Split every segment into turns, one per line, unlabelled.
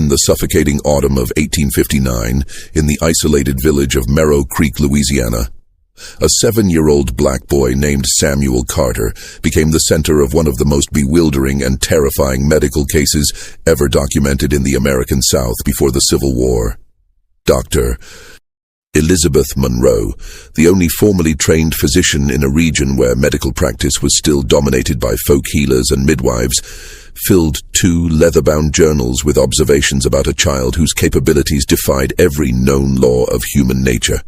In the suffocating autumn of 1859, in the isolated village of Merrow Creek, Louisiana, a 7-year-old black boy named Samuel Carter became the center of one of the most bewildering and terrifying medical cases ever documented in the American South before the Civil War. Dr. Elizabeth Monroe, the only formally trained physician in a region where medical practice was still dominated by folk healers and midwives, filled 2 leather-bound journals with observations about a child whose capabilities defied every known law of human nature.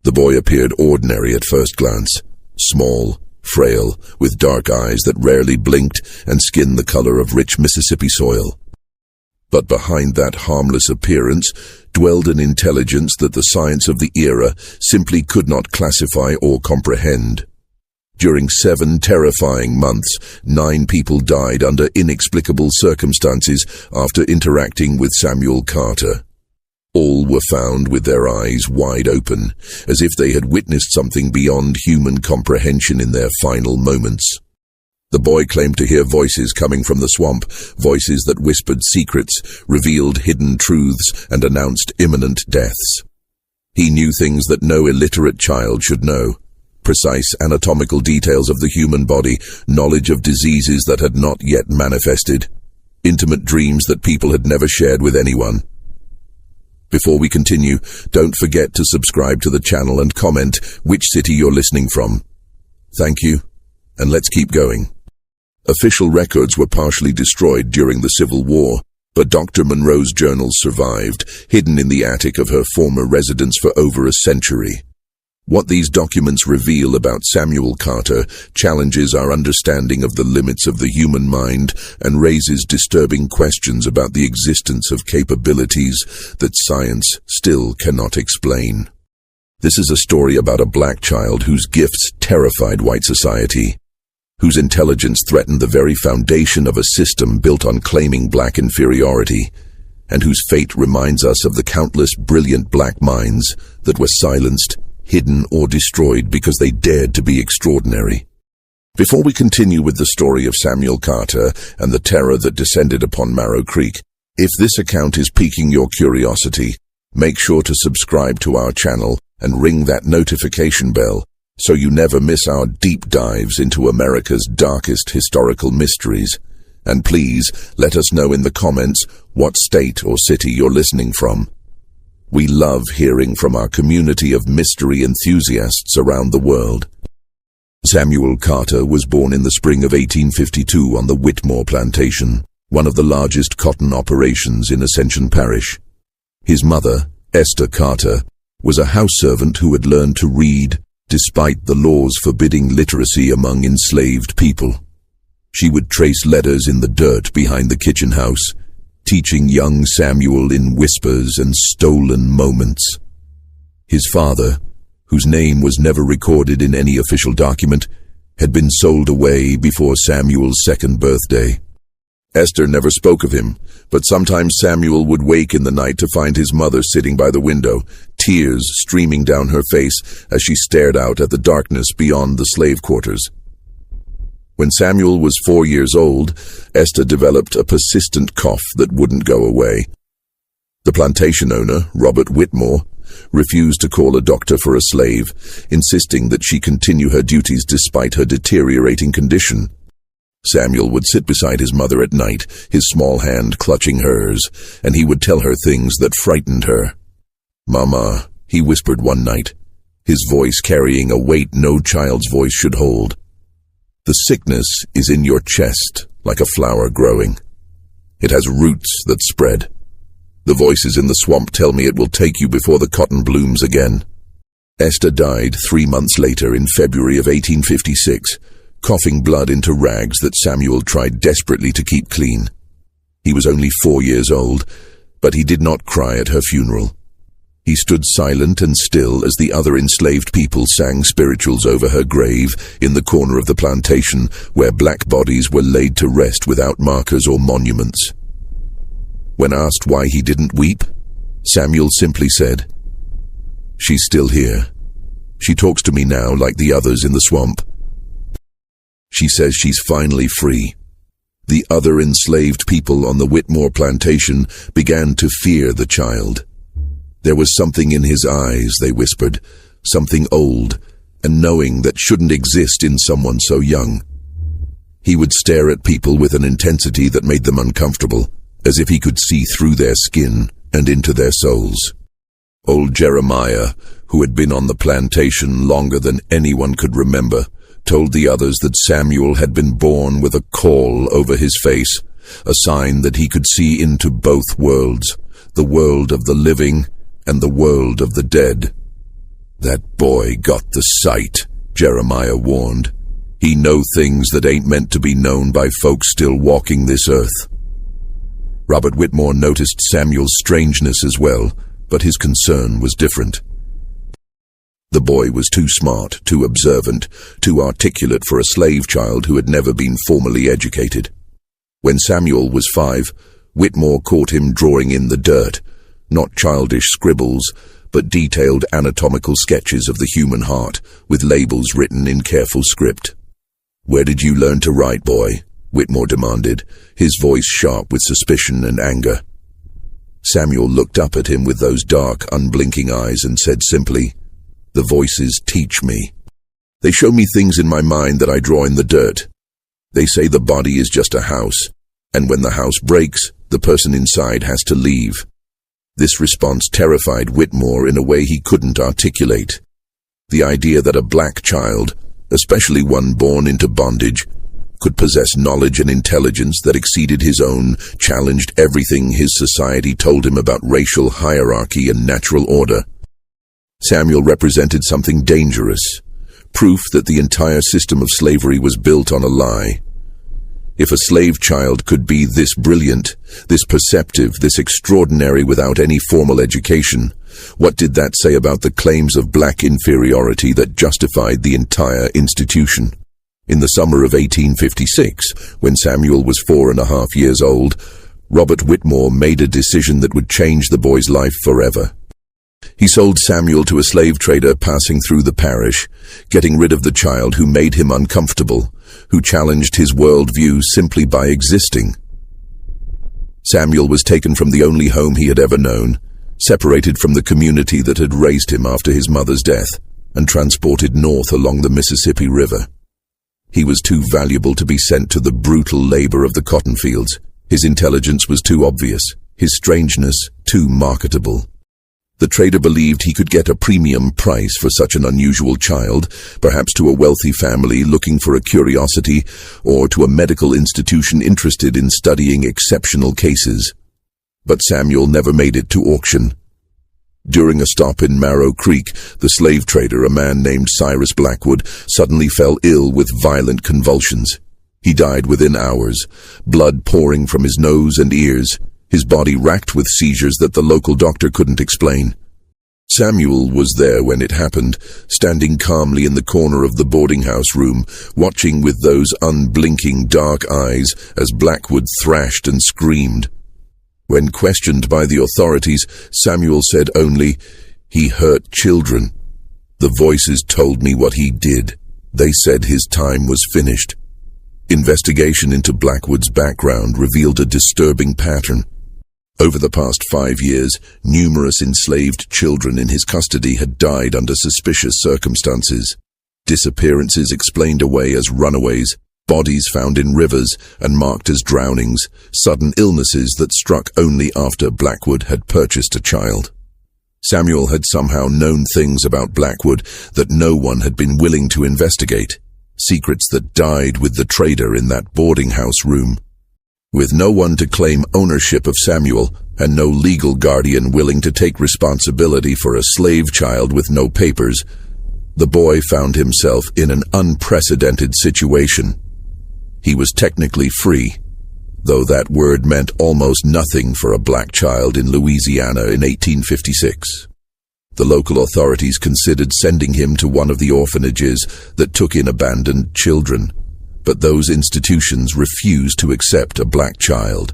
The boy appeared ordinary at first glance, small, frail, with dark eyes that rarely blinked and skin the color of rich Mississippi soil. But behind that harmless appearance dwelled an intelligence that the science of the era simply could not classify or comprehend. During 7 terrifying months, 9 people died under inexplicable circumstances after interacting with Samuel Carter. All were found with their eyes wide open, as if they had witnessed something beyond human comprehension in their final moments. The boy claimed to hear voices coming from the swamp, voices that whispered secrets, revealed hidden truths, and announced imminent deaths. He knew things that no illiterate child should know. Precise anatomical details of the human body, knowledge of diseases that had not yet manifested, intimate dreams that people had never shared with anyone. Before we continue, don't forget to subscribe to the channel and comment which city you're listening from. Thank you, and let's keep going. Official records were partially destroyed during the Civil War, but Dr. Monroe's journals survived, hidden in the attic of her former residence for over a century. What these documents reveal about Samuel Carter challenges our understanding of the limits of the human mind and raises disturbing questions about the existence of capabilities that science still cannot explain. This is a story about a black child whose gifts terrified white society, whose intelligence threatened the very foundation of a system built on claiming black inferiority, and whose fate reminds us of the countless brilliant black minds that were silenced, hidden, or destroyed because they dared to be extraordinary. Before we continue with the story of Samuel Carter and the terror that descended upon Merrow Creek, if this account is piquing your curiosity, make sure to subscribe to our channel and ring that notification bell so you never miss our deep dives into America's darkest historical mysteries. And please let us know in the comments what state or city you're listening from. We love hearing from our community of mystery enthusiasts around the world. Samuel Carter was born in the spring of 1852 on the Whitmore plantation, one of the largest cotton operations in Ascension Parish. His mother, Esther Carter, was a house servant who had learned to read despite the laws forbidding literacy among enslaved people. She would trace letters in the dirt behind the kitchen house, teaching young Samuel in whispers and stolen moments. His father, whose name was never recorded in any official document, had been sold away before Samuel's 2nd birthday. Esther never spoke of him, but sometimes Samuel would wake in the night to find his mother sitting by the window, tears streaming down her face as she stared out at the darkness beyond the slave quarters. When Samuel was 4 years old, Esther developed a persistent cough that wouldn't go away. The plantation owner, Robert Whitmore, refused to call a doctor for a slave, insisting that she continue her duties despite her deteriorating condition. Samuel would sit beside his mother at night, his small hand clutching hers, and he would tell her things that frightened her. "Mama," he whispered one night, his voice carrying a weight no child's voice should hold. "The sickness is in your chest, like a flower growing. It has roots that spread. The voices in the swamp tell me it will take you before the cotton blooms again." Esther died 3 months later in February of 1856, coughing blood into rags that Samuel tried desperately to keep clean. He was only 4 years old, but he did not cry at her funeral. He stood silent and still as the other enslaved people sang spirituals over her grave in the corner of the plantation where black bodies were laid to rest without markers or monuments. When asked why he didn't weep, Samuel simply said, "She's still here. She talks to me now like the others in the swamp. She says she's finally free. The other enslaved people on the Whitmore plantation began to fear the child. There was something in his eyes, they whispered, something old and knowing that shouldn't exist in someone so young. He would stare at people with an intensity that made them uncomfortable, as if he could see through their skin and into their souls. Old Jeremiah, who had been on the plantation longer than anyone could remember, told the others that Samuel had been born with a caul over his face, a sign that he could see into both worlds, the world of the living and the world of the dead. That boy got the sight, Jeremiah warned. He know things that ain't meant to be known by folks still walking this earth. Robert Whitmore noticed Samuel's strangeness as well, but his concern was different. The boy was too smart, too observant, too articulate for a slave child who had never been formally educated. When Samuel was 5, Whitmore caught him drawing in the dirt, not childish scribbles, but detailed anatomical sketches of the human heart, with labels written in careful script. "Where did you learn to write, boy?" Whitmore demanded, his voice sharp with suspicion and anger. Samuel looked up at him with those dark, unblinking eyes and said simply, "The voices teach me. They show me things in my mind that I draw in the dirt. They say the body is just a house, and when the house breaks, the person inside has to leave." This response terrified Whitmore in a way he couldn't articulate. The idea that a black child, especially one born into bondage, could possess knowledge and intelligence that exceeded his own, challenged everything his society told him about racial hierarchy and natural order. Samuel represented something dangerous, proof that the entire system of slavery was built on a lie. If a slave child could be this brilliant, this perceptive, this extraordinary without any formal education, what did that say about the claims of black inferiority that justified the entire institution? In the summer of 1856, when Samuel was 4.5 years old, Robert Whitmore made a decision that would change the boy's life forever. He sold Samuel to a slave trader passing through the parish, getting rid of the child who made him uncomfortable, who challenged his worldview simply by existing. Samuel was taken from the only home he had ever known, separated from the community that had raised him after his mother's death, and transported north along the Mississippi River. He was too valuable to be sent to the brutal labor of the cotton fields. His intelligence was too obvious, his strangeness too marketable. The trader believed he could get a premium price for such an unusual child, perhaps to a wealthy family looking for a curiosity, or to a medical institution interested in studying exceptional cases. But Samuel never made it to auction. During a stop in Marrow Creek, the slave trader, a man named Cyrus Blackwood, suddenly fell ill with violent convulsions. He died within hours, blood pouring from his nose and ears, his body racked with seizures that the local doctor couldn't explain. Samuel was there when it happened, standing calmly in the corner of the boarding house room, watching with those unblinking dark eyes as Blackwood thrashed and screamed. When questioned by the authorities, Samuel said only, "He hurt children. The voices told me what he did. They said his time was finished." Investigation into Blackwood's background revealed a disturbing pattern. Over the past 5 years, numerous enslaved children in his custody had died under suspicious circumstances. Disappearances explained away as runaways, bodies found in rivers and marked as drownings, sudden illnesses that struck only after Blackwood had purchased a child. Samuel had somehow known things about Blackwood that no one had been willing to investigate, secrets that died with the trader in that boarding house room. With no one to claim ownership of Samuel, and no legal guardian willing to take responsibility for a slave child with no papers, the boy found himself in an unprecedented situation. He was technically free, though that word meant almost nothing for a black child in Louisiana in 1856. The local authorities considered sending him to one of the orphanages that took in abandoned children, but those institutions refused to accept a black child.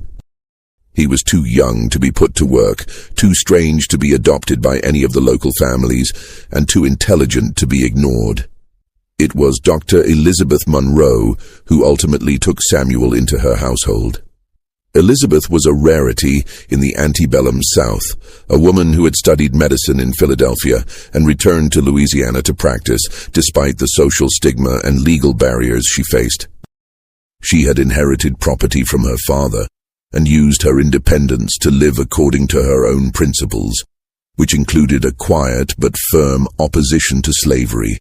He was too young to be put to work, too strange to be adopted by any of the local families, and too intelligent to be ignored. It was Dr. Elizabeth Monroe who ultimately took Samuel into her household. Elizabeth was a rarity in the antebellum South, a woman who had studied medicine in Philadelphia and returned to Louisiana to practice despite the social stigma and legal barriers she faced. She had inherited property from her father and used her independence to live according to her own principles, which included a quiet but firm opposition to slavery.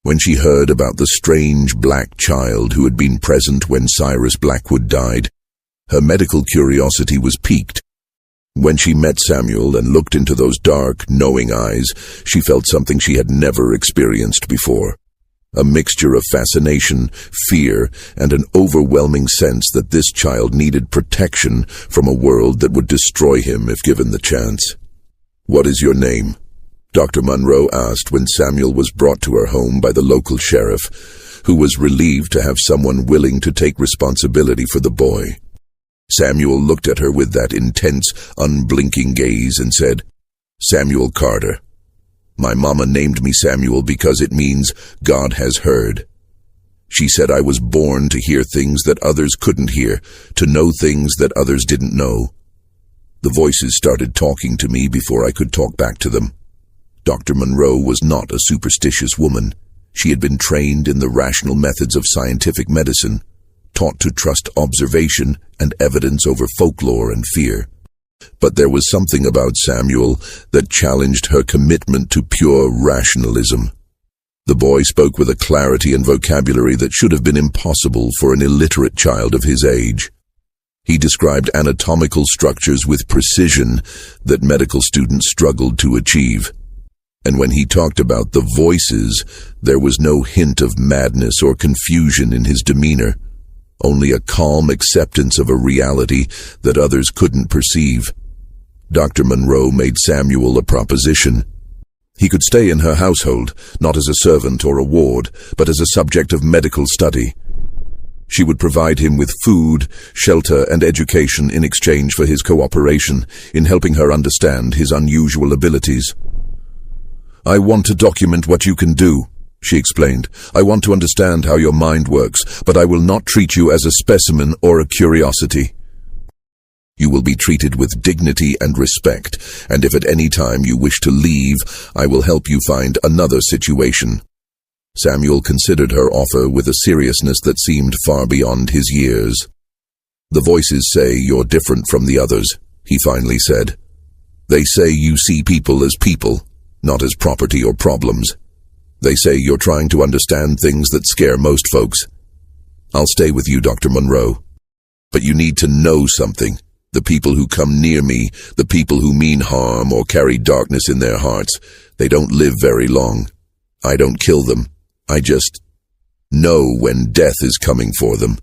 When she heard about the strange black child who had been present when Cyrus Blackwood died, her medical curiosity was piqued. When she met Samuel and looked into those dark, knowing eyes, she felt something she had never experienced before. A mixture of fascination, fear, and an overwhelming sense that this child needed protection from a world that would destroy him if given the chance. "What is your name?" Dr. Monroe asked when Samuel was brought to her home by the local sheriff, who was relieved to have someone willing to take responsibility for the boy. Samuel looked at her with that intense, unblinking gaze and said, "Samuel Carter. My mama named me Samuel because it means God has heard. She said I was born to hear things that others couldn't hear, to know things that others didn't know. The voices started talking to me before I could talk back to them." Dr. Monroe was not a superstitious woman. She had been trained in the rational methods of scientific medicine, taught to trust observation and evidence over folklore and fear. But there was something about Samuel that challenged her commitment to pure rationalism. The boy spoke with a clarity and vocabulary that should have been impossible for an illiterate child of his age. He described anatomical structures with precision that medical students struggled to achieve. And when he talked about the voices, there was no hint of madness or confusion in his demeanor, only a calm acceptance of a reality that others couldn't perceive. Dr. Monroe made Samuel a proposition. He could stay in her household, not as a servant or a ward, but as a subject of medical study. She would provide him with food, shelter, and education in exchange for his cooperation in helping her understand his unusual abilities. "I want to document what you can do," she explained. "I want to understand how your mind works, but I will not treat you as a specimen or a curiosity. You will be treated with dignity and respect, and if at any time you wish to leave, I will help you find another situation." Samuel considered her offer with a seriousness that seemed far beyond his years. "The voices say you're different from the others," he finally said. "They say you see people as people, not as property or problems. They say you're trying to understand things that scare most folks. I'll stay with you, Dr. Monroe. But you need to know something. The people who come near me, the people who mean harm or carry darkness in their hearts, they don't live very long. I don't kill them. I just know when death is coming for them.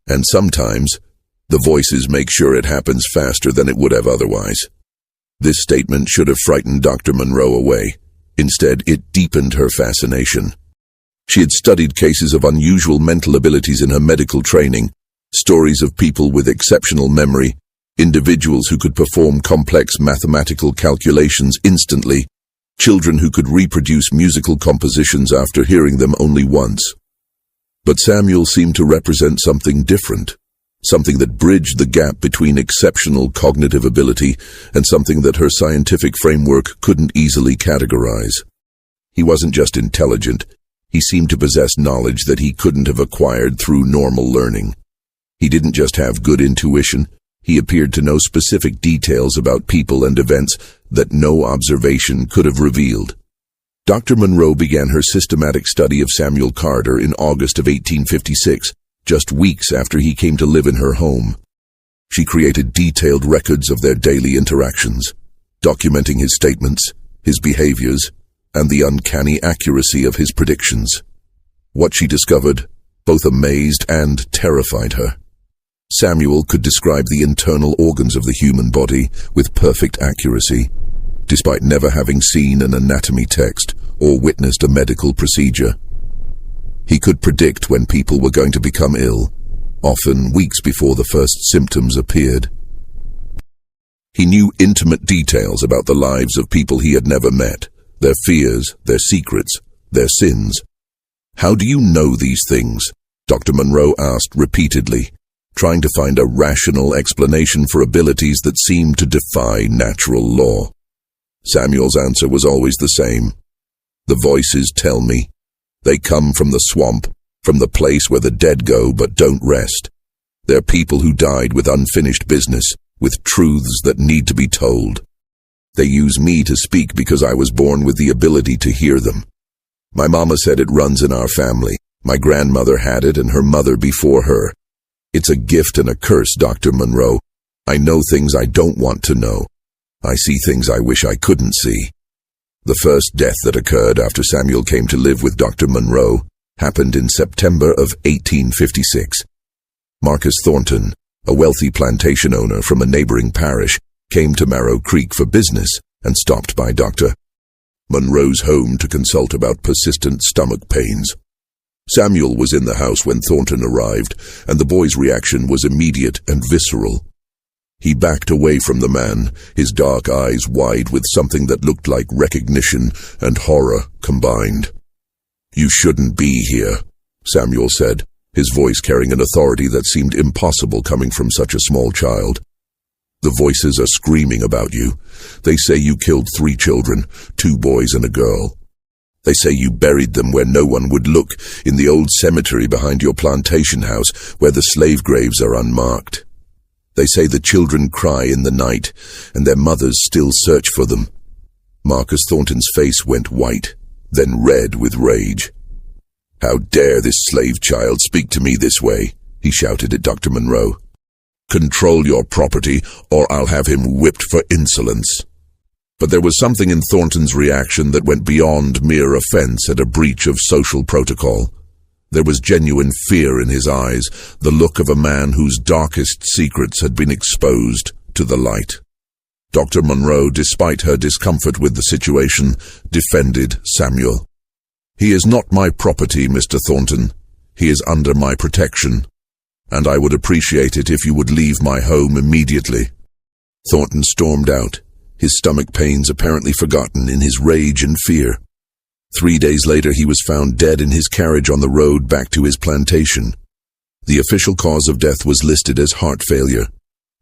And sometimes, the voices make sure it happens faster than it would have otherwise." This statement should have frightened Dr. Monroe away. Instead, it deepened her fascination. She had studied cases of unusual mental abilities in her medical training, stories of people with exceptional memory, individuals who could perform complex mathematical calculations instantly, children who could reproduce musical compositions after hearing them only once. But Samuel seemed to represent something different, something that bridged the gap between exceptional cognitive ability and something that her scientific framework couldn't easily categorize. He wasn't just intelligent, he seemed to possess knowledge that he couldn't have acquired through normal learning. He didn't just have good intuition, he appeared to know specific details about people and events that no observation could have revealed. Dr. Monroe began her systematic study of Samuel Carter in August of 1856, just weeks after he came to live in her home. She created detailed records of their daily interactions, documenting his statements, his behaviors, and the uncanny accuracy of his predictions. What she discovered both amazed and terrified her. Samuel could describe the internal organs of the human body with perfect accuracy, despite never having seen an anatomy text or witnessed a medical procedure. He could predict when people were going to become ill, often weeks before the first symptoms appeared. He knew intimate details about the lives of people he had never met, their fears, their secrets, their sins. "How do you know these things?" Dr. Monroe asked repeatedly, trying to find a rational explanation for abilities that seemed to defy natural law. Samuel's answer was always the same. "The voices tell me. They come from the swamp, from the place where the dead go but don't rest. They're people who died with unfinished business, with truths that need to be told. They use me to speak because I was born with the ability to hear them. My mama said it runs in our family. My grandmother had it and her mother before her. It's a gift and a curse, Dr. Monroe. I know things I don't want to know. I see things I wish I couldn't see." The first death that occurred after Samuel came to live with Dr. Monroe happened in September of 1856. Marcus Thornton, a wealthy plantation owner from a neighboring parish, came to Marrow Creek for business and stopped by Dr. Monroe's home to consult about persistent stomach pains. Samuel was in the house when Thornton arrived, and the boy's reaction was immediate and visceral. He backed away from the man, his dark eyes wide with something that looked like recognition and horror combined. "You shouldn't be here," Samuel said, his voice carrying an authority that seemed impossible coming from such a small child. "The voices are screaming about you. They say you killed 3 children, 2 boys and a girl. They say you buried them where no one would look, in the old cemetery behind your plantation house, where the slave graves are unmarked. They say the children cry in the night, and their mothers still search for them." Marcus Thornton's face went white, then red with rage. "How dare this slave child speak to me this way?" he shouted at Dr. Monroe. "Control your property, or I'll have him whipped for insolence." But there was something in Thornton's reaction that went beyond mere offense at a breach of social protocol. There was genuine fear in his eyes, the look of a man whose darkest secrets had been exposed to the light. Dr. Monroe, despite her discomfort with the situation, defended Samuel. "He is not my property, Mr. Thornton. He is under my protection, and I would appreciate it if you would leave my home immediately." Thornton stormed out, his stomach pains apparently forgotten in his rage and fear. 3 days later, he was found dead in his carriage on the road back to his plantation. The official cause of death was listed as heart failure,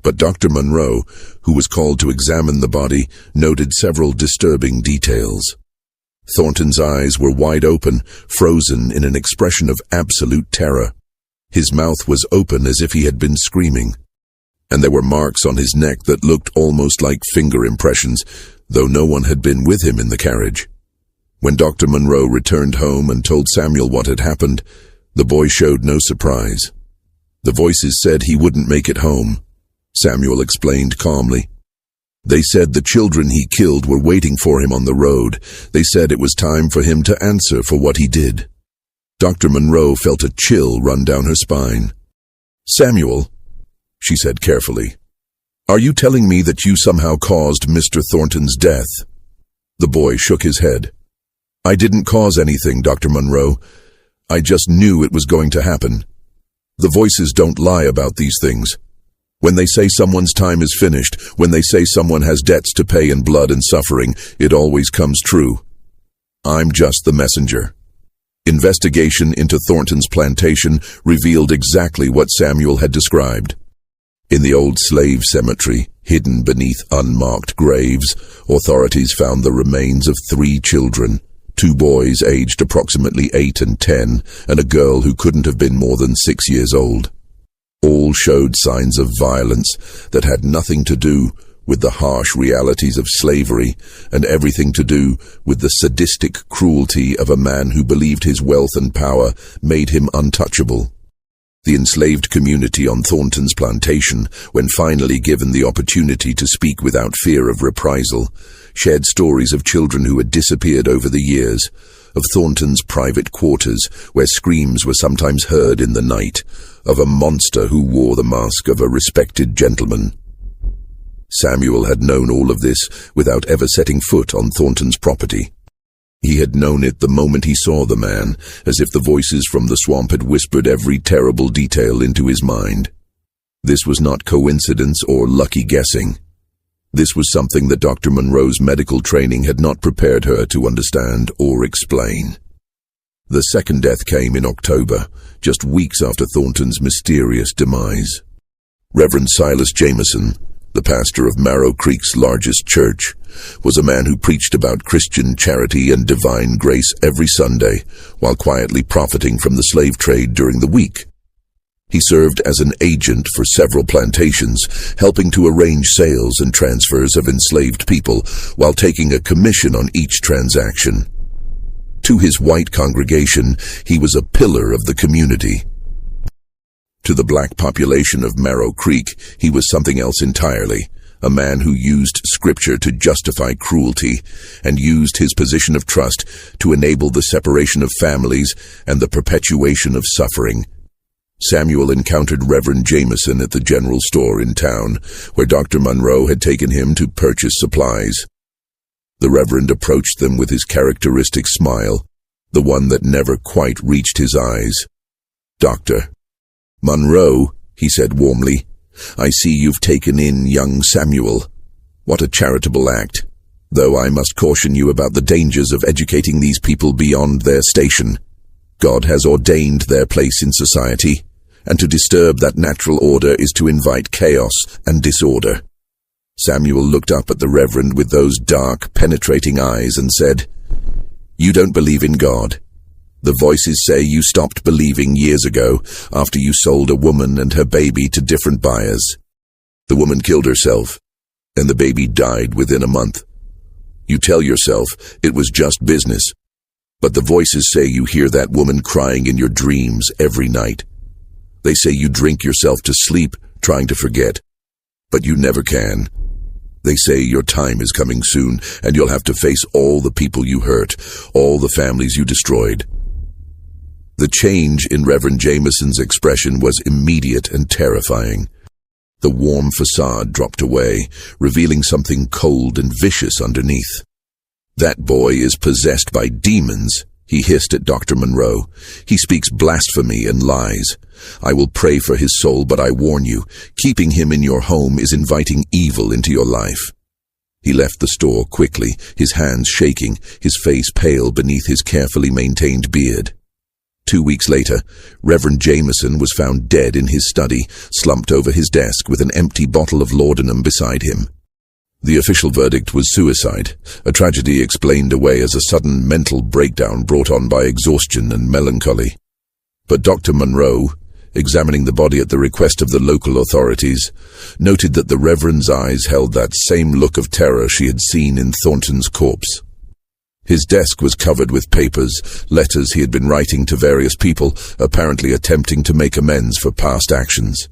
but Dr. Monroe, who was called to examine the body, noted several disturbing details. Thornton's eyes were wide open, frozen in an expression of absolute terror. His mouth was open as if he had been screaming, and there were marks on his neck that looked almost like finger impressions, though no one had been with him in the carriage. When Dr. Monroe returned home and told Samuel what had happened, the boy showed no surprise. "The voices said he wouldn't make it home," Samuel explained calmly. "They said the children he killed were waiting for him on the road. They said it was time for him to answer for what he did." Dr. Monroe felt a chill run down her spine. "Samuel," she said carefully, "are you telling me that you somehow caused Mr. Thornton's death?" The boy shook his head. "I didn't cause anything, Dr. Monroe. I just knew it was going to happen. The voices don't lie about these things. When they say someone's time is finished, when they say someone has debts to pay in blood and suffering, it always comes true. I'm just the messenger." Investigation into Thornton's plantation revealed exactly what Samuel had described. In the old slave cemetery, hidden beneath unmarked graves, authorities found the remains of 3 children, 2 boys aged approximately 8 and 10, and a girl who couldn't have been more than 6 years old. All showed signs of violence that had nothing to do with the harsh realities of slavery and everything to do with the sadistic cruelty of a man who believed his wealth and power made him untouchable. The enslaved community on Thornton's plantation, when finally given the opportunity to speak without fear of reprisal, shared stories of children who had disappeared over the years, of Thornton's private quarters, where screams were sometimes heard in the night, of a monster who wore the mask of a respected gentleman. Samuel had known all of this without ever setting foot on Thornton's property. He had known it the moment he saw the man, as if the voices from the swamp had whispered every terrible detail into his mind. This was not coincidence or lucky guessing. This was something that Dr. Monroe's medical training had not prepared her to understand or explain. The second death came in October, just weeks after Thornton's mysterious demise. Reverend Silas Jameson, the pastor of Marrow Creek's largest church, was a man who preached about Christian charity and divine grace every Sunday, while quietly profiting from the slave trade during the week. He served as an agent for several plantations, helping to arrange sales and transfers of enslaved people, while taking a commission on each transaction. To his white congregation, he was a pillar of the community. To the black population of Marrow Creek, he was something else entirely, a man who used scripture to justify cruelty and used his position of trust to enable the separation of families and the perpetuation of suffering. Samuel encountered Reverend Jameson at the general store in town, where Dr. Monroe had taken him to purchase supplies. The Reverend approached them with his characteristic smile, the one that never quite reached his eyes. "Dr. Monroe," he said warmly, "I see you've taken in young Samuel. What a charitable act, though I must caution you about the dangers of educating these people beyond their station. God has ordained their place in society, and to disturb that natural order is to invite chaos and disorder." Samuel looked up at the Reverend with those dark, penetrating eyes and said, "You don't believe in God. The voices say you stopped believing years ago after you sold a woman and her baby to different buyers. The woman killed herself, and the baby died within a month. You tell yourself it was just business, but the voices say you hear that woman crying in your dreams every night. They say you drink yourself to sleep trying to forget, but you never can. They say your time is coming soon, and you'll have to face all the people you hurt, all the families you destroyed." The change in Reverend Jameson's expression was immediate and terrifying. The warm facade dropped away, revealing something cold and vicious underneath. "That boy is possessed by demons," he hissed at Dr. Monroe. "He speaks blasphemy and lies. I will pray for his soul, but I warn you, keeping him in your home is inviting evil into your life." He left the store quickly, his hands shaking, his face pale beneath his carefully maintained beard. 2 weeks later, Reverend Jameson was found dead in his study, slumped over his desk with an empty bottle of laudanum beside him. The official verdict was suicide, a tragedy explained away as a sudden mental breakdown brought on by exhaustion and melancholy. But Dr. Monroe, examining the body at the request of the local authorities, noted that the Reverend's eyes held that same look of terror she had seen in Thornton's corpse. His desk was covered with papers, letters he had been writing to various people, apparently attempting to make amends for past actions.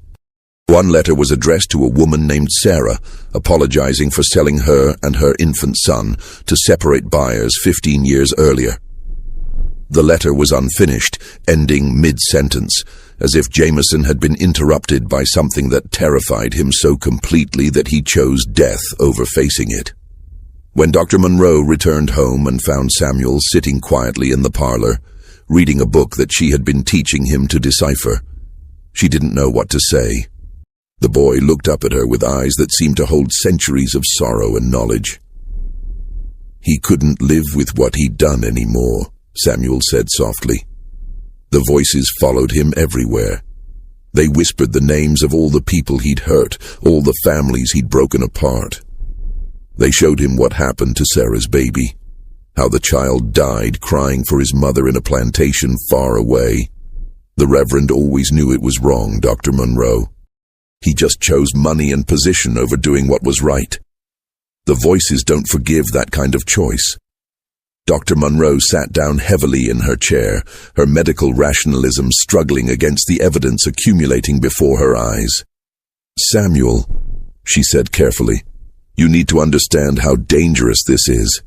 One letter was addressed to a woman named Sarah, apologizing for selling her and her infant son to separate buyers 15 years earlier. The letter was unfinished, ending mid-sentence, as if Jameson had been interrupted by something that terrified him so completely that he chose death over facing it. When Dr. Monroe returned home and found Samuel sitting quietly in the parlor, reading a book that she had been teaching him to decipher, she didn't know what to say. The boy looked up at her with eyes that seemed to hold centuries of sorrow and knowledge. "He couldn't live with what he'd done anymore," Samuel said softly. The voices followed him everywhere. They whispered the names of all the people he'd hurt, all the families he'd broken apart. They showed him what happened to Sarah's baby, how the child died crying for his mother in a plantation far away. The Reverend always knew it was wrong, Dr. Monroe. He just chose money and position over doing what was right. The voices don't forgive that kind of choice. Dr. Monroe sat down heavily in her chair, her medical rationalism struggling against the evidence accumulating before her eyes. "Samuel," she said carefully, "you need to understand how dangerous this is.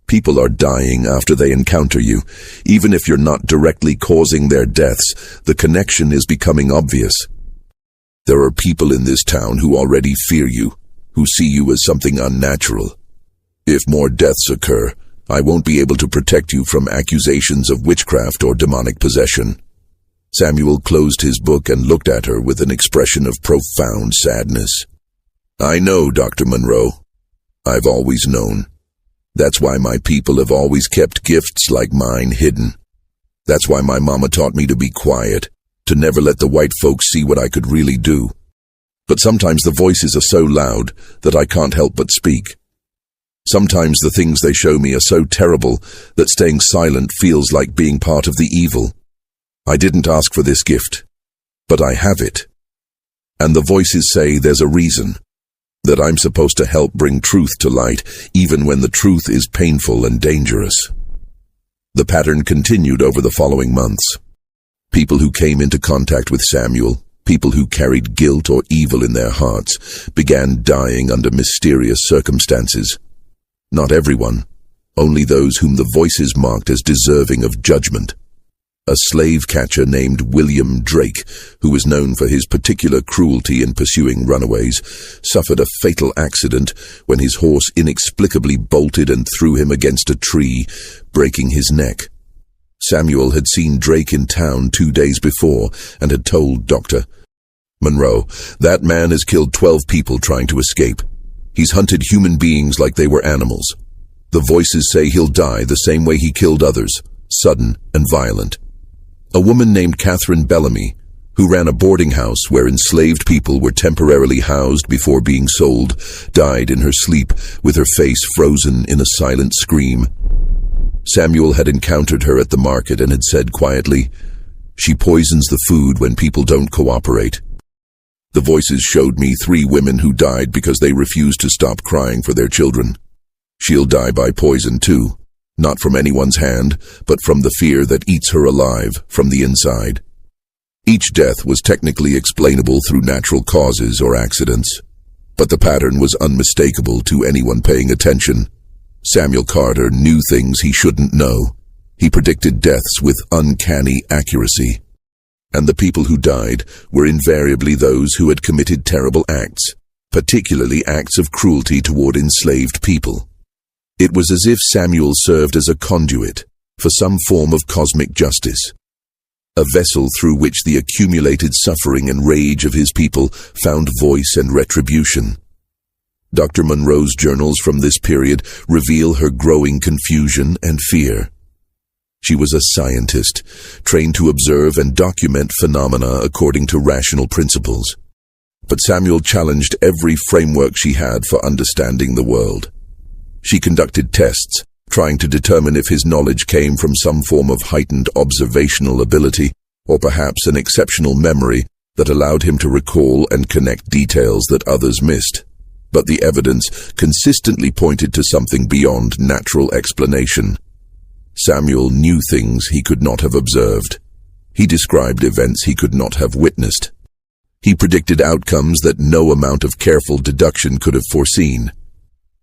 People are dying after they encounter you. Even if you're not directly causing their deaths, the connection is becoming obvious. There are people in this town who already fear you, who see you as something unnatural. If more deaths occur, I won't be able to protect you from accusations of witchcraft or demonic possession." Samuel closed his book and looked at her with an expression of profound sadness. "I know, Dr. Monroe. I've always known. That's why my people have always kept gifts like mine hidden. That's why my mama taught me to be quiet, to never let the white folks see what I could really do. But sometimes the voices are so loud that I can't help but speak. Sometimes the things they show me are so terrible that staying silent feels like being part of the evil. I didn't ask for this gift, but I have it. And the voices say there's a reason, that I'm supposed to help bring truth to light, even when the truth is painful and dangerous. The pattern continued over the following months. People who came into contact with Samuel, people who carried guilt or evil in their hearts, began dying under mysterious circumstances. Not everyone, only those whom the voices marked as deserving of judgment. A slave catcher named William Drake, who was known for his particular cruelty in pursuing runaways, suffered a fatal accident when his horse inexplicably bolted and threw him against a tree, breaking his neck. Samuel had seen Drake in town 2 days before and had told Dr. Monroe, "That man has killed 12 people trying to escape. He's hunted human beings like they were animals. The voices say he'll die the same way he killed others, sudden and violent." A woman named Catherine Bellamy, who ran a boarding house where enslaved people were temporarily housed before being sold, died in her sleep with her face frozen in a silent scream. Samuel had encountered her at the market and had said quietly, "She poisons the food when people don't cooperate." The voices showed me 3 women who died because they refused to stop crying for their children. She'll die by poison too. Not from anyone's hand, but from the fear that eats her alive from the inside. Each death was technically explainable through natural causes or accidents, but the pattern was unmistakable to anyone paying attention. Samuel Carter knew things he shouldn't know. He predicted deaths with uncanny accuracy. And the people who died were invariably those who had committed terrible acts, particularly acts of cruelty toward enslaved people. It was as if Samuel served as a conduit for some form of cosmic justice, a vessel through which the accumulated suffering and rage of his people found voice and retribution. Dr. Monroe's journals from this period reveal her growing confusion and fear. She was a scientist, trained to observe and document phenomena according to rational principles. But Samuel challenged every framework she had for understanding the world. She conducted tests, trying to determine if his knowledge came from some form of heightened observational ability, or perhaps an exceptional memory that allowed him to recall and connect details that others missed. But the evidence consistently pointed to something beyond natural explanation. Samuel knew things he could not have observed. He described events he could not have witnessed. He predicted outcomes that no amount of careful deduction could have foreseen.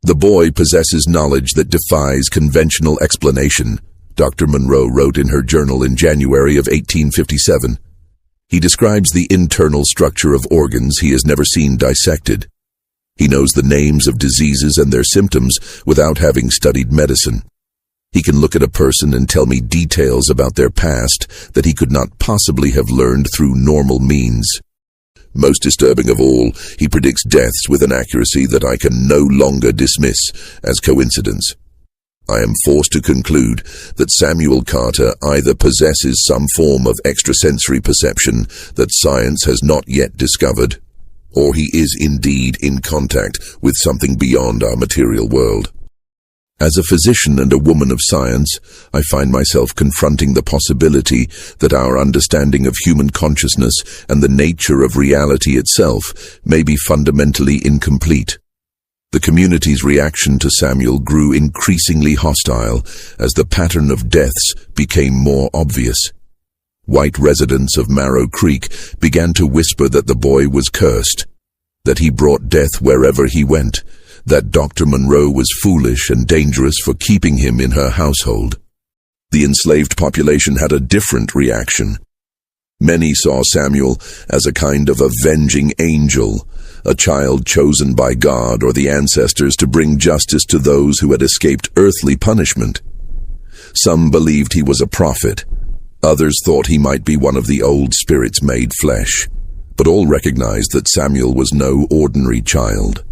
The boy possesses knowledge that defies conventional explanation, Dr. Monroe wrote in her journal in January of 1857. He describes the internal structure of organs he has never seen dissected. He knows the names of diseases and their symptoms without having studied medicine. He can look at a person and tell me details about their past that he could not possibly have learned through normal means. Most disturbing of all, he predicts deaths with an accuracy that I can no longer dismiss as coincidence. I am forced to conclude that Samuel Carter either possesses some form of extrasensory perception that science has not yet discovered, or he is indeed in contact with something beyond our material world. As a physician and a woman of science, I find myself confronting the possibility that our understanding of human consciousness and the nature of reality itself may be fundamentally incomplete. The community's reaction to Samuel grew increasingly hostile as the pattern of deaths became more obvious. White residents of Marrow Creek began to whisper that the boy was cursed, that he brought death wherever he went, that Dr. Monroe was foolish and dangerous for keeping him in her household. The enslaved population had a different reaction. Many saw Samuel as a kind of avenging angel, a child chosen by God or the ancestors to bring justice to those who had escaped earthly punishment. Some believed he was a prophet. Others thought he might be one of the old spirits made flesh. But all recognized that Samuel was no ordinary child.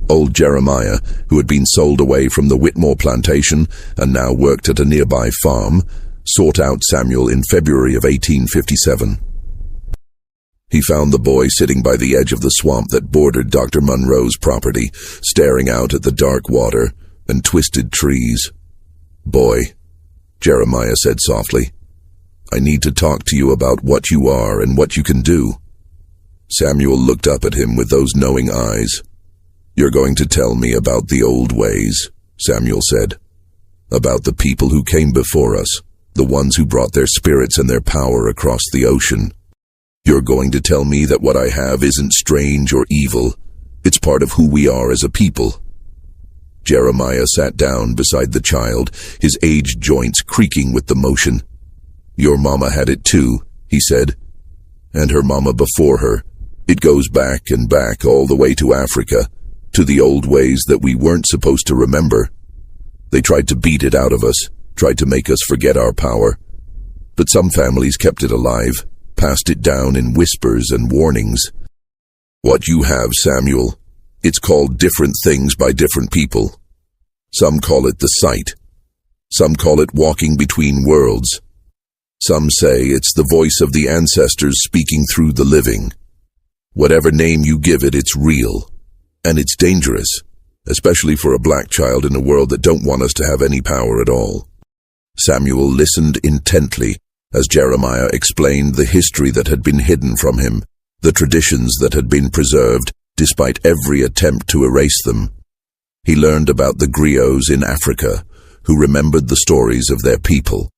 Old Jeremiah, who had been sold away from the Whitmore plantation and now worked at a nearby farm, sought out Samuel in February of 1857. He found the boy sitting by the edge of the swamp that bordered Dr. Munro's property, staring out at the dark water and twisted trees. "Boy," Jeremiah said softly, "I need to talk to you about what you are and what you can do." Samuel looked up at him with those knowing eyes. "You're going to tell me about the old ways," Samuel said. "About the people who came before us, the ones who brought their spirits and their power across the ocean. You're going to tell me that what I have isn't strange or evil. It's part of who we are as a people." Jeremiah sat down beside the child, his aged joints creaking with the motion. "Your mama had it too," he said. "And her mama before her. It goes back and back all the way to Africa, to the old ways that we weren't supposed to remember. They tried to beat it out of us, tried to make us forget our power. But some families kept it alive, passed it down in whispers and warnings. What you have, Samuel, it's called different things by different people. Some call it the sight. Some call it walking between worlds. Some say it's the voice of the ancestors speaking through the living. Whatever name you give it, it's real. And it's dangerous, especially for a black child in a world that don't want us to have any power at all." Samuel listened intently as Jeremiah explained the history that had been hidden from him, the traditions that had been preserved despite every attempt to erase them. He learned about the griots in Africa, who remembered the stories of their people,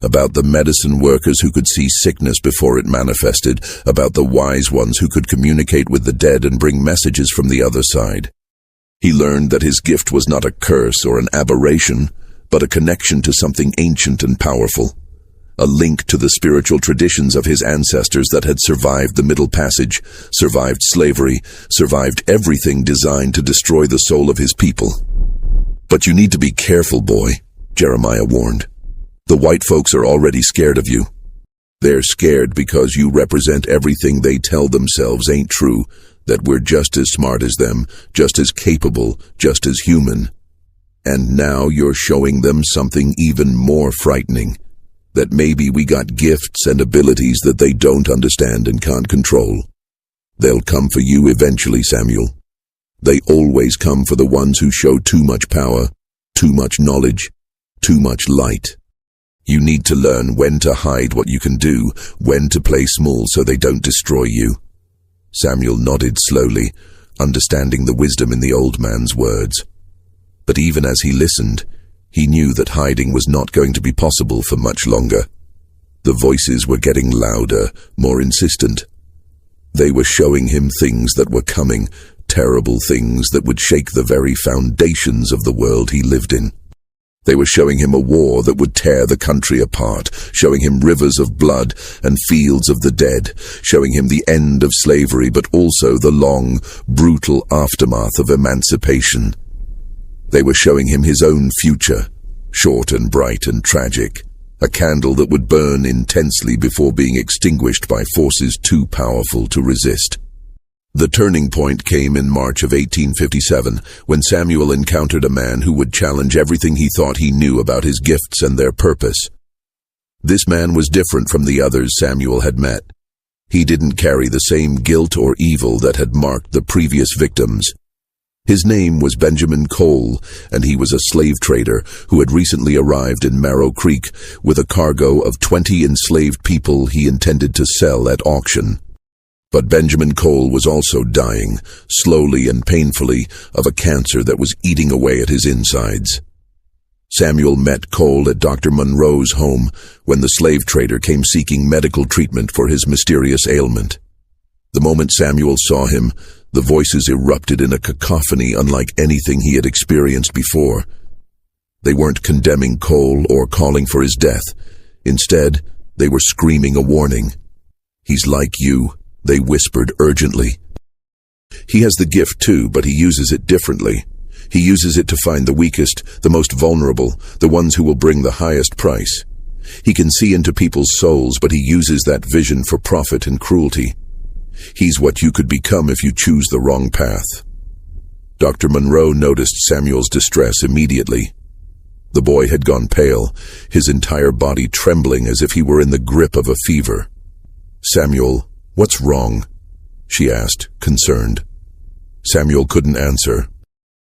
about the medicine workers who could see sickness before it manifested, about the wise ones who could communicate with the dead and bring messages from the other side. He learned that his gift was not a curse or an aberration, but a connection to something ancient and powerful, a link to the spiritual traditions of his ancestors that had survived the Middle Passage, survived slavery, survived everything designed to destroy the soul of his people. "But you need to be careful, boy," Jeremiah warned. "The white folks are already scared of you. They're scared because you represent everything they tell themselves ain't true, that we're just as smart as them, just as capable, just as human. And now you're showing them something even more frightening, that maybe we got gifts and abilities that they don't understand and can't control. They'll come for you eventually, Samuel. They always come for the ones who show too much power, too much knowledge, too much light. You need to learn when to hide what you can do, when to play small so they don't destroy you." Samuel nodded slowly, understanding the wisdom in the old man's words. But even as he listened, he knew that hiding was not going to be possible for much longer. The voices were getting louder, more insistent. They were showing him things that were coming, terrible things that would shake the very foundations of the world he lived in. They were showing him a war that would tear the country apart, showing him rivers of blood and fields of the dead, showing him the end of slavery, but also the long, brutal aftermath of emancipation. They were showing him his own future, short and bright and tragic, a candle that would burn intensely before being extinguished by forces too powerful to resist. The turning point came in March of 1857, when Samuel encountered a man who would challenge everything he thought he knew about his gifts and their purpose. This man was different from the others Samuel had met. He didn't carry the same guilt or evil that had marked the previous victims. His name was Benjamin Cole, and he was a slave trader who had recently arrived in Marrow Creek with a cargo of 20 enslaved people he intended to sell at auction. But Benjamin Cole was also dying, slowly and painfully, of a cancer that was eating away at his insides. Samuel met Cole at Dr. Munro's home when the slave trader came seeking medical treatment for his mysterious ailment. The moment Samuel saw him, the voices erupted in a cacophony unlike anything he had experienced before. They weren't condemning Cole or calling for his death. Instead, they were screaming a warning. "He's like you," they whispered urgently. "He has the gift too, but he uses it differently. He uses it to find the weakest, the most vulnerable, the ones who will bring the highest price. He can see into people's souls, but he uses that vision for profit and cruelty. He's what you could become if you choose the wrong path." Dr. Munro noticed Samuel's distress immediately. The boy had gone pale, his entire body trembling as if he were in the grip of a fever. "Samuel, what's wrong?" she asked, concerned. Samuel couldn't answer.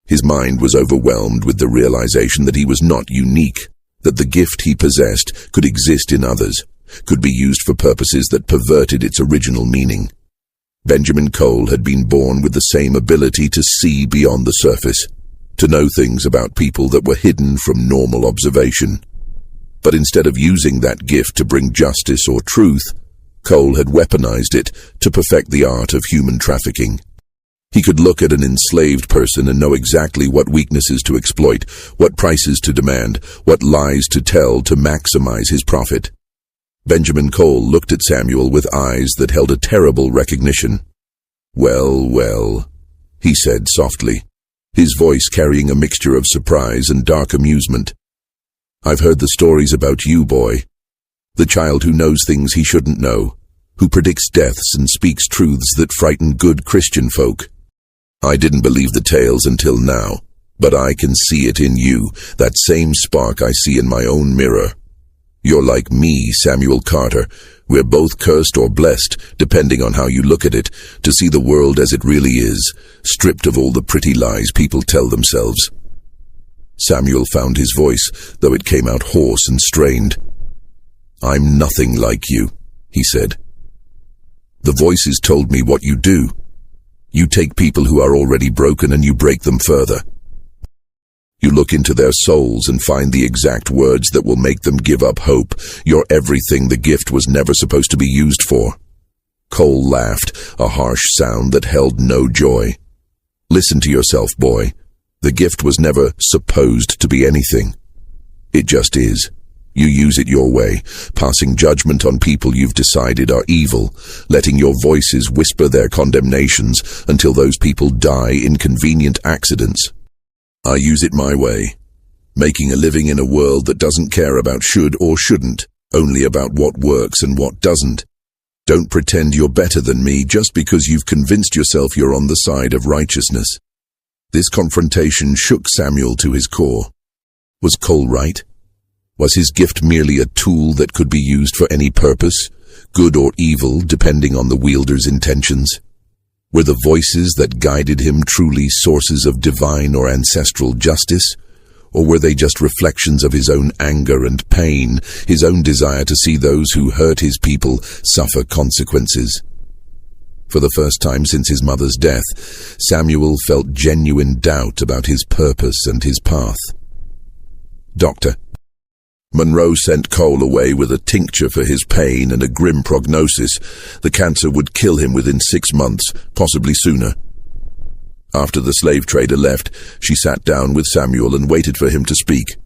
His mind was overwhelmed with the realization that he was not unique, that the gift he possessed could exist in others, could be used for purposes that perverted its original meaning. Benjamin Cole had been born with the same ability to see beyond the surface, to know things about people that were hidden from normal observation. But instead of using that gift to bring justice or truth, Cole had weaponized it to perfect the art of human trafficking. He could look at an enslaved person and know exactly what weaknesses to exploit, what prices to demand, what lies to tell to maximize his profit. Benjamin Cole looked at Samuel with eyes that held a terrible recognition. "Well, well," he said softly, his voice carrying a mixture of surprise and dark amusement. "I've heard the stories about you, boy. The child who knows things he shouldn't know, who predicts deaths and speaks truths that frighten good Christian folk. I didn't believe the tales until now, but I can see it in you, that same spark I see in my own mirror. You're like me, Samuel Carter. We're both cursed or blessed, depending on how you look at it, to see the world as it really is, stripped of all the pretty lies people tell themselves." Samuel found his voice, though it came out hoarse and strained. "I'm nothing like you," he said. "The voices told me what you do. You take people who are already broken and you break them further. You look into their souls and find the exact words that will make them give up hope. You're everything the gift was never supposed to be used for." Cole laughed, a harsh sound that held no joy. "Listen to yourself, boy. The gift was never supposed to be anything. It just is. You use it your way, passing judgment on people you've decided are evil, letting your voices whisper their condemnations until those people die in convenient accidents. I use it my way, making a living in a world that doesn't care about should or shouldn't, only about what works and what doesn't. Don't pretend you're better than me just because you've convinced yourself you're on the side of righteousness." This confrontation shook Samuel to his core. Was Cole right? Was his gift merely a tool that could be used for any purpose, good or evil, depending on the wielder's intentions? Were the voices that guided him truly sources of divine or ancestral justice? Or were they just reflections of his own anger and pain, his own desire to see those who hurt his people suffer consequences? For the first time since his mother's death, Samuel felt genuine doubt about his purpose and his path. "Doctor." Monroe sent Cole away with a tincture for his pain and a grim prognosis. The cancer would kill him within 6 months, possibly sooner. After the slave trader left, she sat down with Samuel and waited for him to speak.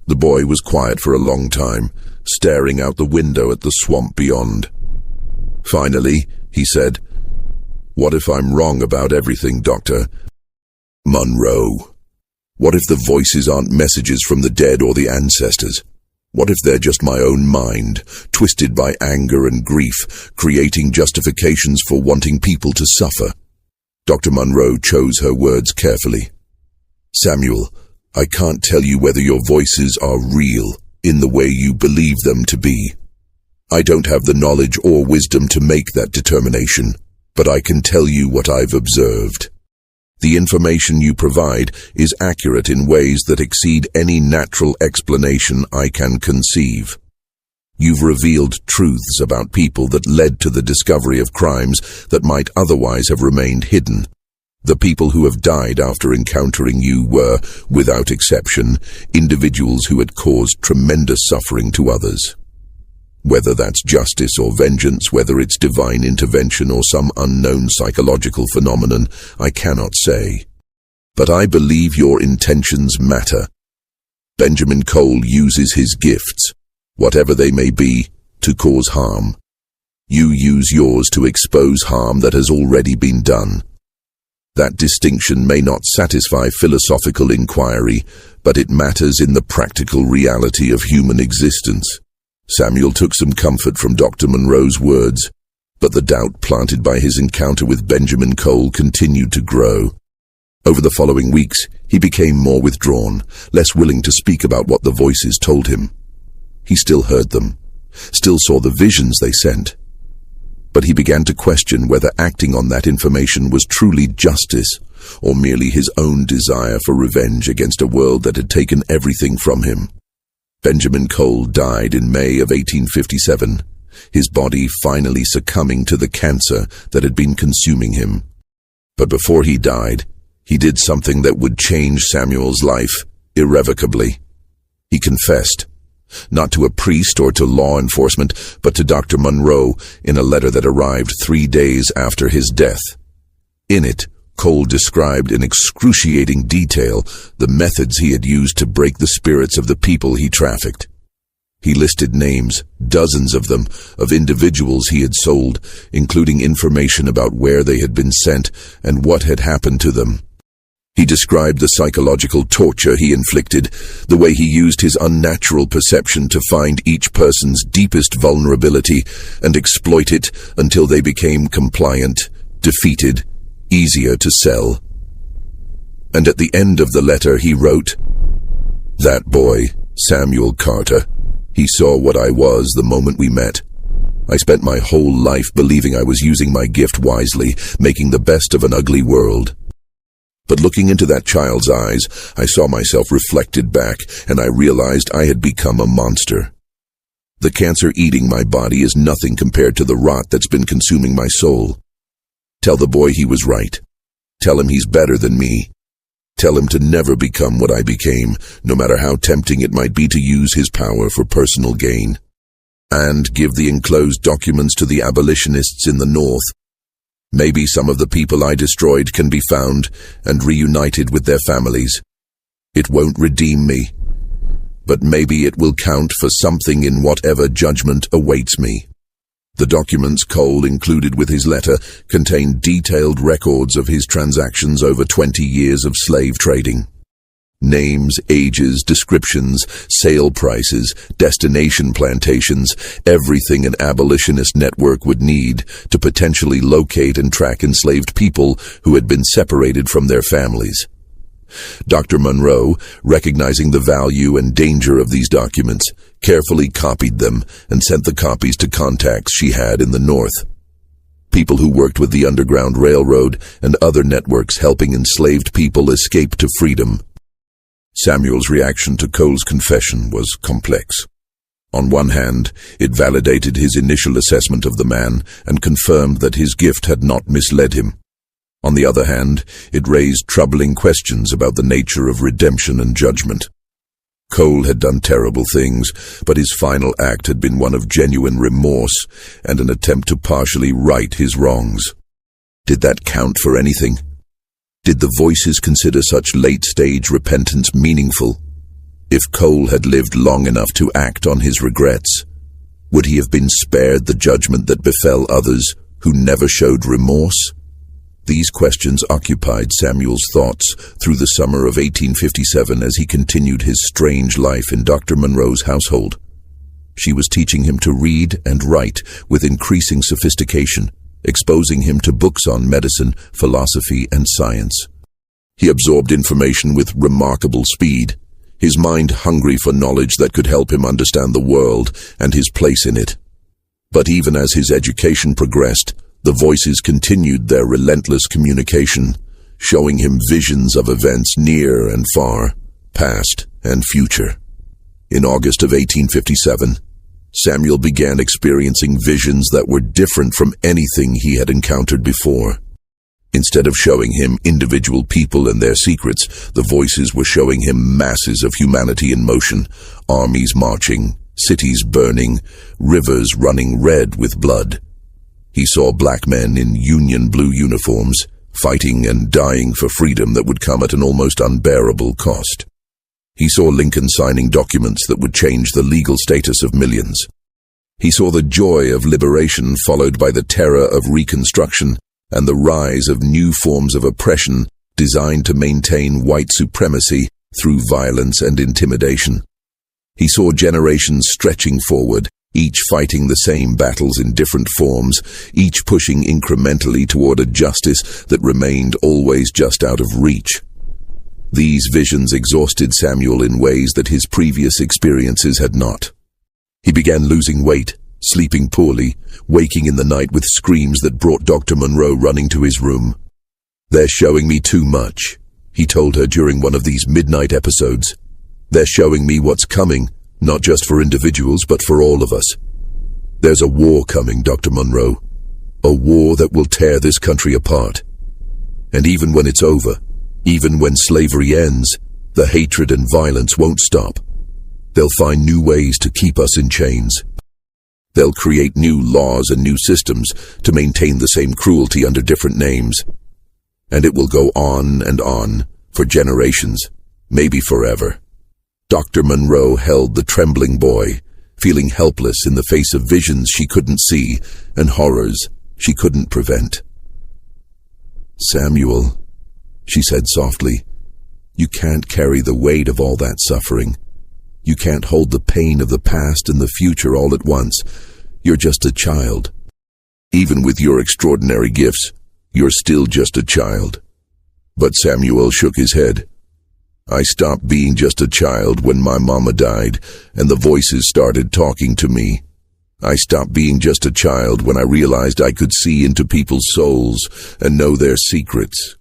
The boy was quiet for a long time, staring out the window at the swamp beyond. Finally, he said, "What if I'm wrong about everything, Doctor?" "Monroe. What if the voices aren't messages from the dead or the ancestors? What if they're just my own mind, twisted by anger and grief, creating justifications for wanting people to suffer?" Dr. Monroe chose her words carefully. "Samuel, I can't tell you whether your voices are real in the way you believe them to be. I don't have the knowledge or wisdom to make that determination, but I can tell you what I've observed. The information you provide is accurate in ways that exceed any natural explanation I can conceive. You've revealed truths about people that led to the discovery of crimes that might otherwise have remained hidden. The people who have died after encountering you were, without exception, individuals who had caused tremendous suffering to others. Whether that's justice or vengeance, whether it's divine intervention or some unknown psychological phenomenon, I cannot say. But I believe your intentions matter. Benjamin Cole uses his gifts, whatever they may be, to cause harm. You use yours to expose harm that has already been done. That distinction may not satisfy philosophical inquiry, but it matters in the practical reality of human existence." Samuel took some comfort from Dr. Monroe's words, but the doubt planted by his encounter with Benjamin Cole continued to grow. Over the following weeks, he became more withdrawn, less willing to speak about what the voices told him. He still heard them, still saw the visions they sent. But he began to question whether acting on that information was truly justice, or merely his own desire for revenge against a world that had taken everything from him. Benjamin Cole died in May of 1857, his body finally succumbing to the cancer that had been consuming him. But before he died, he did something that would change Samuel's life irrevocably. He confessed, not to a priest or to law enforcement, but to Dr. Monroe in a letter that arrived 3 days after his death. In it, Cole described in excruciating detail the methods he had used to break the spirits of the people he trafficked. He listed names, dozens of them, of individuals he had sold, including information about where they had been sent and what had happened to them. He described the psychological torture he inflicted, the way he used his unnatural perception to find each person's deepest vulnerability and exploit it until they became compliant, defeated, easier to sell. And at the end of the letter he wrote, "That boy, Samuel Carter, he saw what I was the moment we met. I spent my whole life believing I was using my gift wisely, making the best of an ugly world. But looking into that child's eyes, I saw myself reflected back, and I realized I had become a monster. The cancer eating my body is nothing compared to the rot that's been consuming my soul. Tell the boy he was right. Tell him he's better than me. Tell him to never become what I became, no matter how tempting it might be to use his power for personal gain. And give the enclosed documents to the abolitionists in the North. Maybe some of the people I destroyed can be found and reunited with their families. It won't redeem me, but maybe it will count for something in whatever judgment awaits me." The documents Cole included with his letter contained detailed records of his transactions over 20 years of slave trading. Names, ages, descriptions, sale prices, destination plantations, everything an abolitionist network would need to potentially locate and track enslaved people who had been separated from their families. Dr. Monroe, recognizing the value and danger of these documents, carefully copied them and sent the copies to contacts she had in the North. People who worked with the Underground Railroad and other networks helping enslaved people escape to freedom. Samuel's reaction to Cole's confession was complex. On one hand, it validated his initial assessment of the man and confirmed that his gift had not misled him. On the other hand, it raised troubling questions about the nature of redemption and judgment. Cole had done terrible things, but his final act had been one of genuine remorse and an attempt to partially right his wrongs. Did that count for anything? Did the voices consider such late-stage repentance meaningful? If Cole had lived long enough to act on his regrets, would he have been spared the judgment that befell others who never showed remorse? These questions occupied Samuel's thoughts through the summer of 1857 as he continued his strange life in Dr. Monroe's household. She was teaching him to read and write with increasing sophistication, exposing him to books on medicine, philosophy, and science. He absorbed information with remarkable speed, his mind hungry for knowledge that could help him understand the world and his place in it. But even as his education progressed, the voices continued their relentless communication, showing him visions of events near and far, past and future. In August of 1857, Samuel began experiencing visions that were different from anything he had encountered before. Instead of showing him individual people and their secrets, the voices were showing him masses of humanity in motion, armies marching, cities burning, rivers running red with blood. He saw black men in Union blue uniforms, fighting and dying for freedom that would come at an almost unbearable cost. He saw Lincoln signing documents that would change the legal status of millions. He saw the joy of liberation followed by the terror of Reconstruction and the rise of new forms of oppression designed to maintain white supremacy through violence and intimidation. He saw generations stretching forward, each fighting the same battles in different forms, each pushing incrementally toward a justice that remained always just out of reach. These visions exhausted Samuel in ways that his previous experiences had not. He began losing weight, sleeping poorly, waking in the night with screams that brought Dr. Monroe running to his room. "They're showing me too much," he told her during one of these midnight episodes. "They're showing me what's coming, not just for individuals, but for all of us. There's a war coming, Dr. Monroe. A war that will tear this country apart. And even when it's over, even when slavery ends, the hatred and violence won't stop. They'll find new ways to keep us in chains. They'll create new laws and new systems to maintain the same cruelty under different names. And it will go on and on, for generations, maybe forever." Dr. Monroe held the trembling boy, feeling helpless in the face of visions she couldn't see and horrors she couldn't prevent. "Samuel," she said softly, "you can't carry the weight of all that suffering. You can't hold the pain of the past and the future all at once. You're just a child. Even with your extraordinary gifts, you're still just a child." But Samuel shook his head. "I stopped being just a child when my mama died and the voices started talking to me. I stopped being just a child when I realized I could see into people's souls and know their secrets.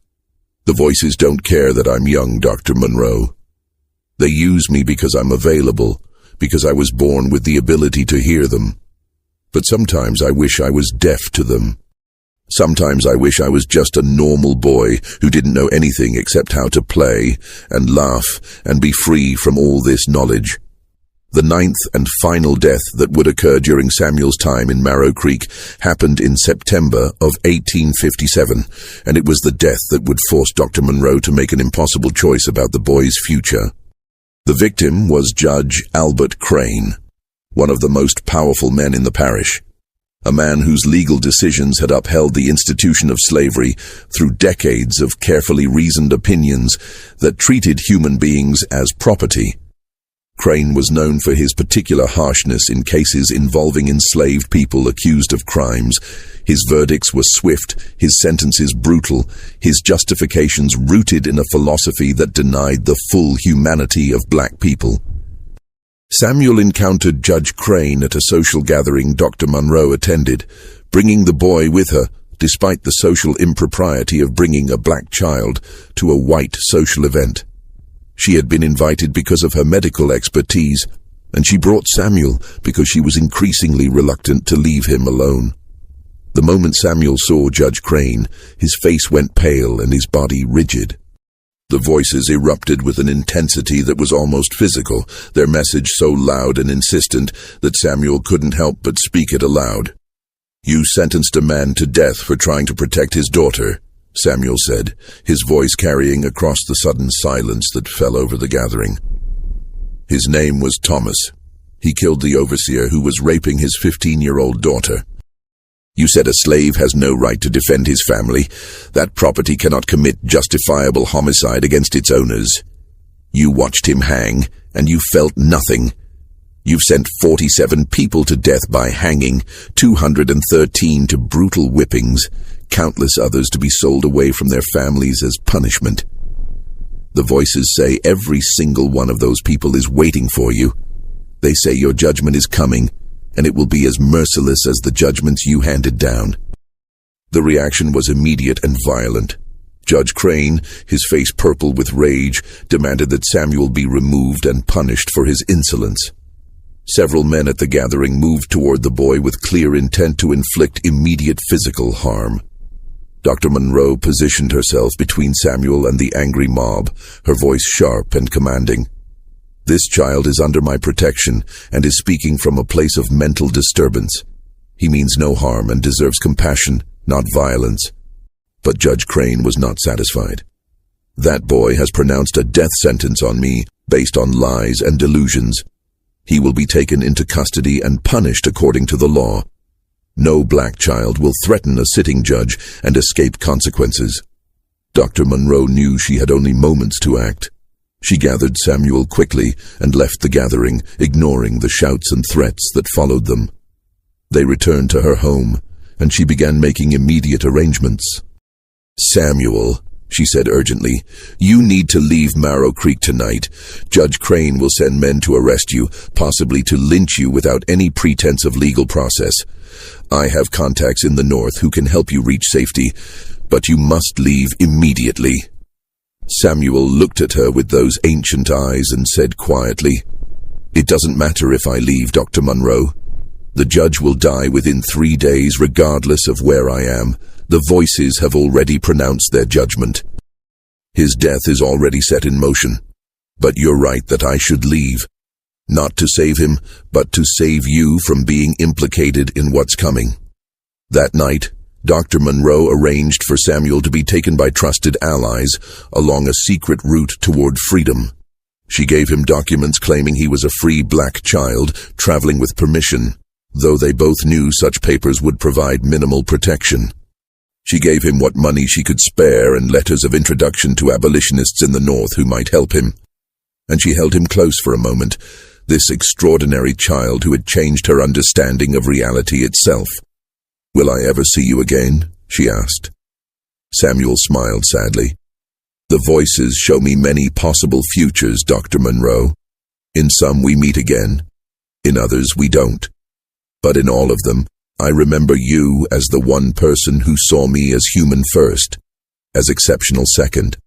The voices don't care that I'm young, Dr. Monroe. They use me because I'm available, because I was born with the ability to hear them. But sometimes I wish I was deaf to them. Sometimes I wish I was just a normal boy who didn't know anything except how to play and laugh and be free from all this knowledge." The ninth and final death that would occur during Samuel's time in Marrow Creek happened in September of 1857, and it was the death that would force Dr. Monroe to make an impossible choice about the boy's future. The victim was Judge Albert Crane, one of the most powerful men in the parish. A man whose legal decisions had upheld the institution of slavery through decades of carefully reasoned opinions that treated human beings as property. Crane was known for his particular harshness in cases involving enslaved people accused of crimes. His verdicts were swift, his sentences brutal, his justifications rooted in a philosophy that denied the full humanity of black people. Samuel encountered Judge Crane at a social gathering Dr. Monroe attended, bringing the boy with her, despite the social impropriety of bringing a black child to a white social event. She had been invited because of her medical expertise, and she brought Samuel because she was increasingly reluctant to leave him alone. The moment Samuel saw Judge Crane, his face went pale and his body rigid. The voices erupted with an intensity that was almost physical, their message so loud and insistent that Samuel couldn't help but speak it aloud. "You sentenced a man to death for trying to protect his daughter," Samuel said, his voice carrying across the sudden silence that fell over the gathering. "His name was Thomas. He killed the overseer who was raping his 15-year-old daughter. You said a slave has no right to defend his family. That property cannot commit justifiable homicide against its owners. You watched him hang, and you felt nothing. You've sent 47 people to death by hanging, 213 to brutal whippings, countless others to be sold away from their families as punishment. The voices say every single one of those people is waiting for you. They say your judgment is coming, and it will be as merciless as the judgments you handed down." The reaction was immediate and violent. Judge Crane, his face purple with rage, demanded that Samuel be removed and punished for his insolence. Several men at the gathering moved toward the boy with clear intent to inflict immediate physical harm. Dr. Monroe positioned herself between Samuel and the angry mob, her voice sharp and commanding. "This child is under my protection and is speaking from a place of mental disturbance. He means no harm and deserves compassion, not violence." But Judge Crane was not satisfied. "That boy has pronounced a death sentence on me based on lies and delusions. He will be taken into custody and punished according to the law. No black child will threaten a sitting judge and escape consequences." Dr. Monroe knew she had only moments to act. She gathered Samuel quickly and left the gathering, ignoring the shouts and threats that followed them. They returned to her home, and she began making immediate arrangements. "Samuel," she said urgently, "you need to leave Marrow Creek tonight. Judge Crane will send men to arrest you, possibly to lynch you without any pretense of legal process. I have contacts in the north who can help you reach safety, but you must leave immediately." Samuel looked at her with those ancient eyes and said quietly, "It doesn't matter if I leave, Dr. Monroe. The judge will die within 3 days regardless of where I am. The voices have already pronounced their judgment. His death is already set in motion. But you're right that I should leave. Not to save him, but to save you from being implicated in what's coming." That night, Dr. Monroe arranged for Samuel to be taken by trusted allies along a secret route toward freedom. She gave him documents claiming he was a free black child traveling with permission, though they both knew such papers would provide minimal protection. She gave him what money she could spare and letters of introduction to abolitionists in the north who might help him. And she held him close for a moment, this extraordinary child who had changed her understanding of reality itself. "Will I ever see you again?" she asked. Samuel smiled sadly. "The voices show me many possible futures, Dr. Monroe. In some we meet again, in others we don't. But in all of them, I remember you as the one person who saw me as human first, as exceptional second.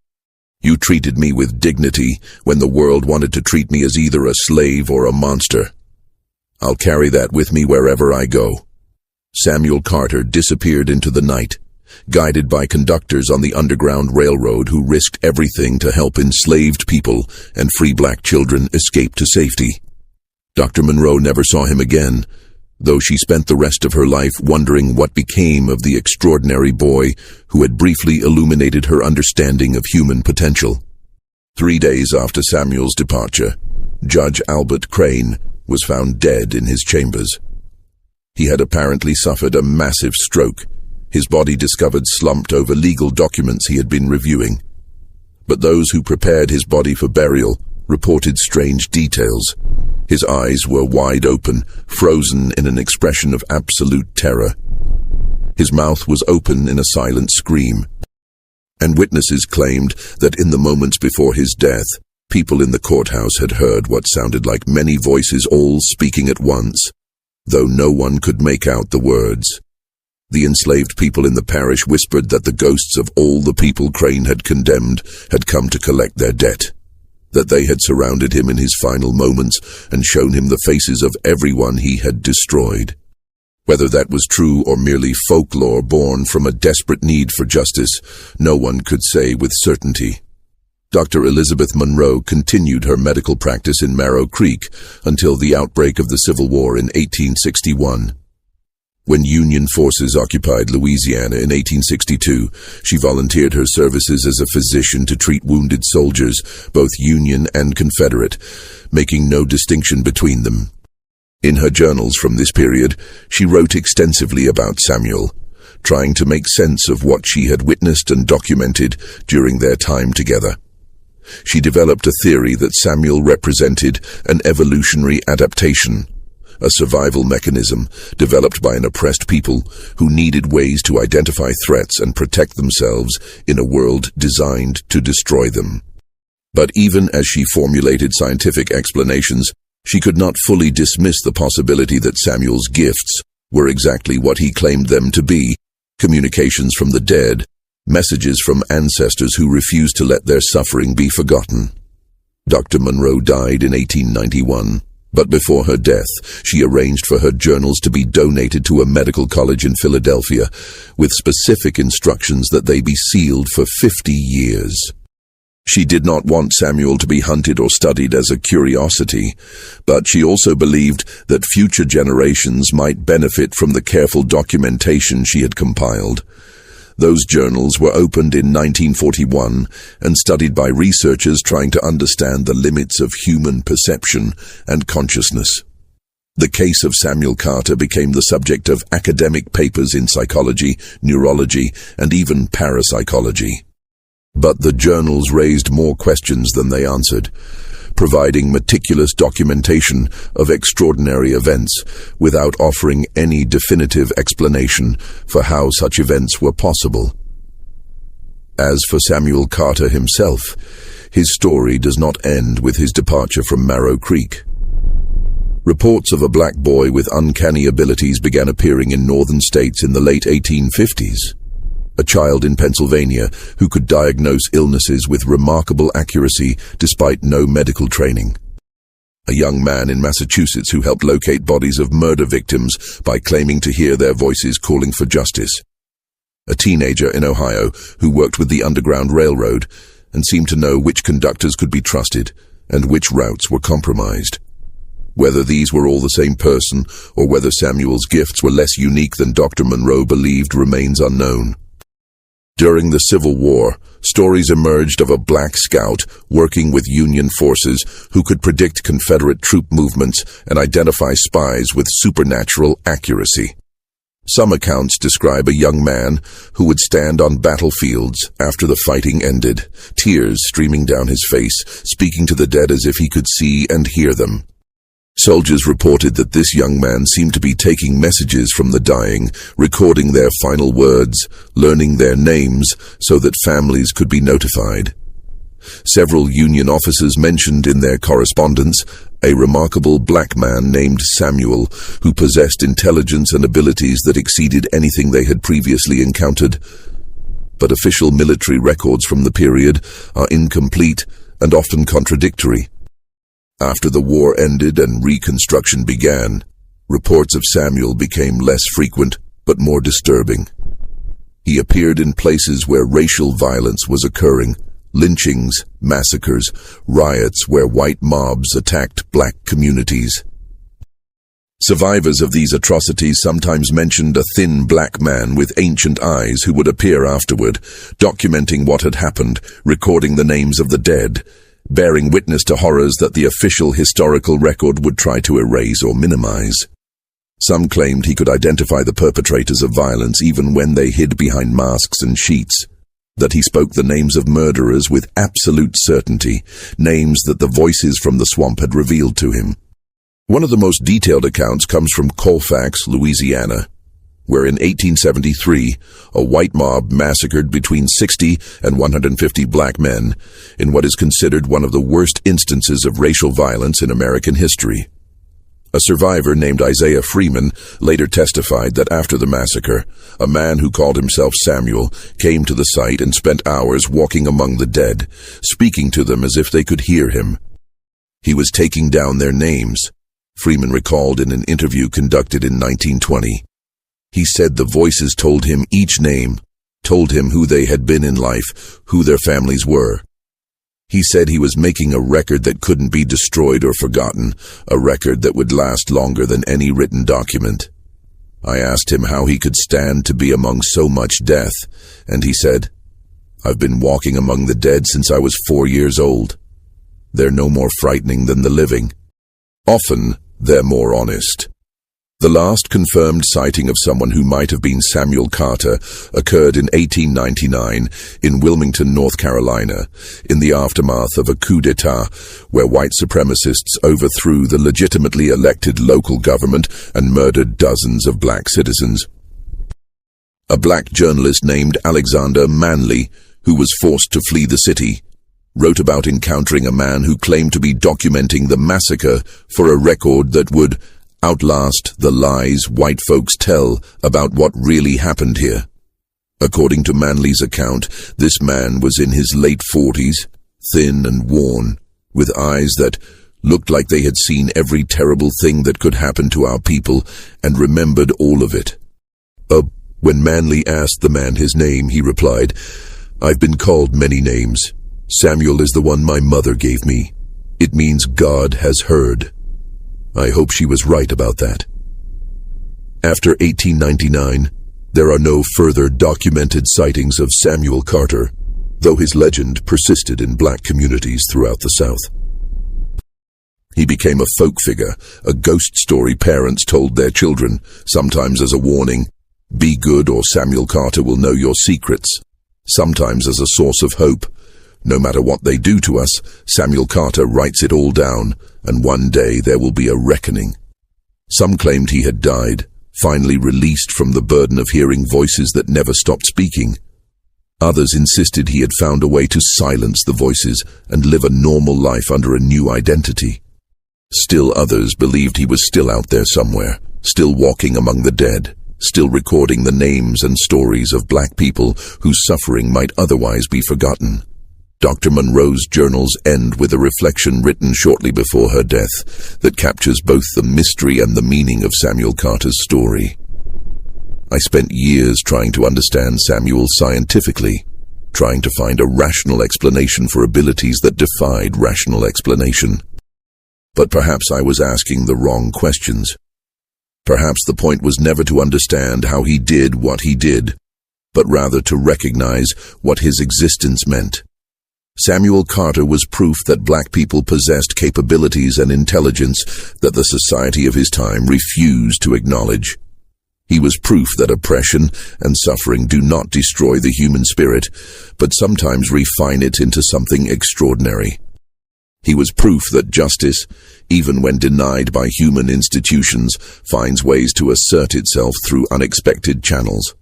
You treated me with dignity when the world wanted to treat me as either a slave or a monster. I'll carry that with me wherever I go." Samuel Carter disappeared into the night, guided by conductors on the Underground Railroad who risked everything to help enslaved people and free black children escape to safety. Dr. Monroe never saw him again, though she spent the rest of her life wondering what became of the extraordinary boy who had briefly illuminated her understanding of human potential. 3 days after Samuel's departure, Judge Albert Crane was found dead in his chambers. He had apparently suffered a massive stroke, his body discovered slumped over legal documents he had been reviewing. But those who prepared his body for burial reported strange details. His eyes were wide open, frozen in an expression of absolute terror. His mouth was open in a silent scream. And witnesses claimed that in the moments before his death, people in the courthouse had heard what sounded like many voices all speaking at once, though no one could make out the words. The enslaved people in the parish whispered that the ghosts of all the people Crane had condemned had come to collect their debt, that they had surrounded him in his final moments and shown him the faces of everyone he had destroyed. Whether that was true or merely folklore born from a desperate need for justice, no one could say with certainty. Dr. Elizabeth Monroe continued her medical practice in Marrow Creek until the outbreak of the Civil War in 1861. When Union forces occupied Louisiana in 1862, she volunteered her services as a physician to treat wounded soldiers, both Union and Confederate, making no distinction between them. In her journals from this period, she wrote extensively about Samuel, trying to make sense of what she had witnessed and documented during their time together. She developed a theory that Samuel represented an evolutionary adaptation, a survival mechanism developed by an oppressed people who needed ways to identify threats and protect themselves in a world designed to destroy them. But even as she formulated scientific explanations, she could not fully dismiss the possibility that Samuel's gifts were exactly what he claimed them to be: communications from the dead, messages from ancestors who refused to let their suffering be forgotten. Dr. Monroe died in 1891, but before her death, she arranged for her journals to be donated to a medical college in Philadelphia, with specific instructions that they be sealed for 50 years. She did not want Samuel to be hunted or studied as a curiosity, but she also believed that future generations might benefit from the careful documentation she had compiled. Those journals were opened in 1941 and studied by researchers trying to understand the limits of human perception and consciousness. The case of Samuel Carter became the subject of academic papers in psychology, neurology, and even parapsychology. But the journals raised more questions than they answered, providing meticulous documentation of extraordinary events without offering any definitive explanation for how such events were possible. As for Samuel Carter himself, his story does not end with his departure from Marrow Creek. Reports of a black boy with uncanny abilities began appearing in northern states in the late 1850s. A child in Pennsylvania who could diagnose illnesses with remarkable accuracy despite no medical training. A young man in Massachusetts who helped locate bodies of murder victims by claiming to hear their voices calling for justice. A teenager in Ohio who worked with the Underground Railroad and seemed to know which conductors could be trusted and which routes were compromised. Whether these were all the same person or whether Samuel's gifts were less unique than Dr. Monroe believed remains unknown. During the Civil War, stories emerged of a black scout working with Union forces who could predict Confederate troop movements and identify spies with supernatural accuracy. Some accounts describe a young man who would stand on battlefields after the fighting ended, tears streaming down his face, speaking to the dead as if he could see and hear them. Soldiers reported that this young man seemed to be taking messages from the dying, recording their final words, learning their names so that families could be notified. Several Union officers mentioned in their correspondence a remarkable black man named Samuel who possessed intelligence and abilities that exceeded anything they had previously encountered. But official military records from the period are incomplete and often contradictory. After the war ended and Reconstruction began, reports of Samuel became less frequent but more disturbing. He appeared in places where racial violence was occurring, lynchings, massacres, riots where white mobs attacked black communities. Survivors of these atrocities sometimes mentioned a thin black man with ancient eyes who would appear afterward, documenting what had happened, recording the names of the dead, bearing witness to horrors that the official historical record would try to erase or minimize. Some claimed he could identify the perpetrators of violence even when they hid behind masks and sheets, that he spoke the names of murderers with absolute certainty, names that the voices from the swamp had revealed to him. One of the most detailed accounts comes from Colfax, Louisiana, where in 1873, a white mob massacred between 60 and 150 black men in what is considered one of the worst instances of racial violence in American history. A survivor named Isaiah Freeman later testified that after the massacre, a man who called himself Samuel came to the site and spent hours walking among the dead, speaking to them as if they could hear him. He was taking down their names, Freeman recalled in an interview conducted in 1920. He said the voices told him each name, told him who they had been in life, who their families were. He said he was making a record that couldn't be destroyed or forgotten, a record that would last longer than any written document. I asked him how he could stand to be among so much death, and he said, "I've been walking among the dead since I was 4 years old. They're no more frightening than the living. Often, they're more honest." The last confirmed sighting of someone who might have been Samuel Carter occurred in 1899 in Wilmington, North Carolina, in the aftermath of a coup d'etat where white supremacists overthrew the legitimately elected local government and murdered dozens of black citizens. A black journalist named Alexander Manley, who was forced to flee the city, wrote about encountering a man who claimed to be documenting the massacre for a record that would outlast the lies white folks tell about what really happened here. According to Manley's account, this man was in his late 40s, thin and worn, with eyes that looked like they had seen every terrible thing that could happen to our people and remembered all of it. When Manley asked the man his name, he replied, "I've been called many names. Samuel is the one my mother gave me. It means God has heard." I hope she was right about that. After 1899, there are no further documented sightings of Samuel Carter, though his legend persisted in black communities throughout the South. He became a folk figure, a ghost story parents told their children, sometimes as a warning, "Be good or Samuel Carter will know your secrets." sometimes as a source of hope. No matter what they do to us, Samuel Carter writes it all down, and one day there will be a reckoning. Some claimed he had died, finally released from the burden of hearing voices that never stopped speaking. Others insisted he had found a way to silence the voices and live a normal life under a new identity. Still others believed he was still out there somewhere, still walking among the dead, still recording the names and stories of black people whose suffering might otherwise be forgotten. Dr. Monroe's journals end with a reflection written shortly before her death that captures both the mystery and the meaning of Samuel Carter's story. I spent years trying to understand Samuel scientifically, trying to find a rational explanation for abilities that defied rational explanation. But perhaps I was asking the wrong questions. Perhaps the point was never to understand how he did what he did, but rather to recognize what his existence meant. Samuel Carter was proof that black people possessed capabilities and intelligence that the society of his time refused to acknowledge. He was proof that oppression and suffering do not destroy the human spirit, but sometimes refine it into something extraordinary. He was proof that justice, even when denied by human institutions, finds ways to assert itself through unexpected channels.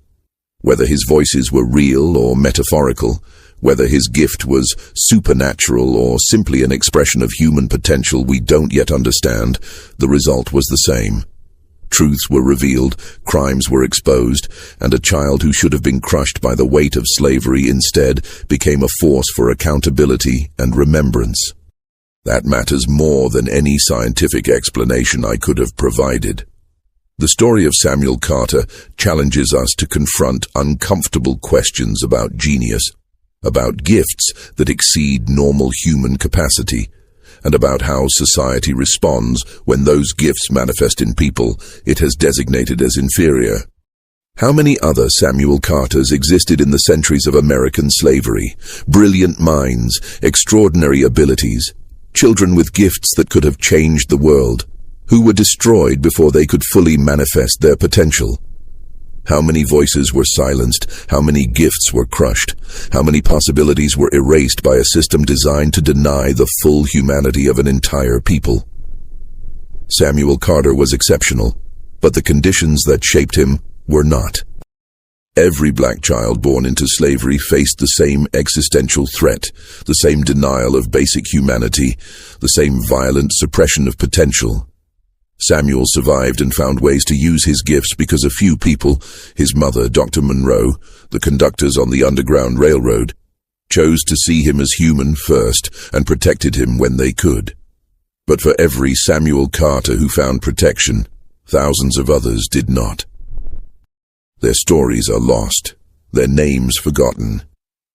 Whether his voices were real or metaphorical, whether his gift was supernatural or simply an expression of human potential we don't yet understand, the result was the same. Truths were revealed, crimes were exposed, and a child who should have been crushed by the weight of slavery instead became a force for accountability and remembrance. That matters more than any scientific explanation I could have provided. The story of Samuel Carter challenges us to confront uncomfortable questions about genius, about gifts that exceed normal human capacity, and about how society responds when those gifts manifest in people it has designated as inferior. How many other Samuel Carters existed in the centuries of American slavery? Brilliant minds, extraordinary abilities, children with gifts that could have changed the world, who were destroyed before they could fully manifest their potential. How many voices were silenced? How many gifts were crushed? How many possibilities were erased by a system designed to deny the full humanity of an entire people? Samuel Carter was exceptional, but the conditions that shaped him were not. Every black child born into slavery faced the same existential threat, the same denial of basic humanity, the same violent suppression of potential. Samuel survived and found ways to use his gifts because a few people, his mother, Dr. Monroe, the conductors on the Underground Railroad, chose to see him as human first and protected him when they could. But for every Samuel Carter who found protection, thousands of others did not. Their stories are lost, their names forgotten,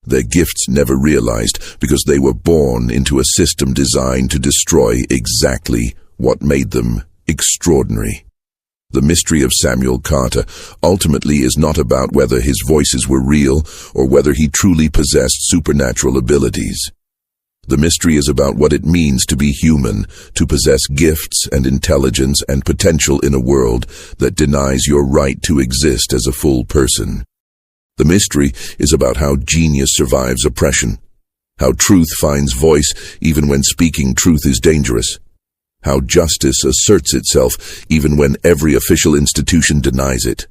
their gifts never realized because they were born into a system designed to destroy exactly what made them extraordinary. The mystery of Samuel Carter ultimately is not about whether his voices were real or whether he truly possessed supernatural abilities. The mystery is about what it means to be human, to possess gifts and intelligence and potential in a world that denies your right to exist as a full person. The mystery is about how genius survives oppression, how truth finds voice even when speaking truth is dangerous, how justice asserts itself even when every official institution denies it.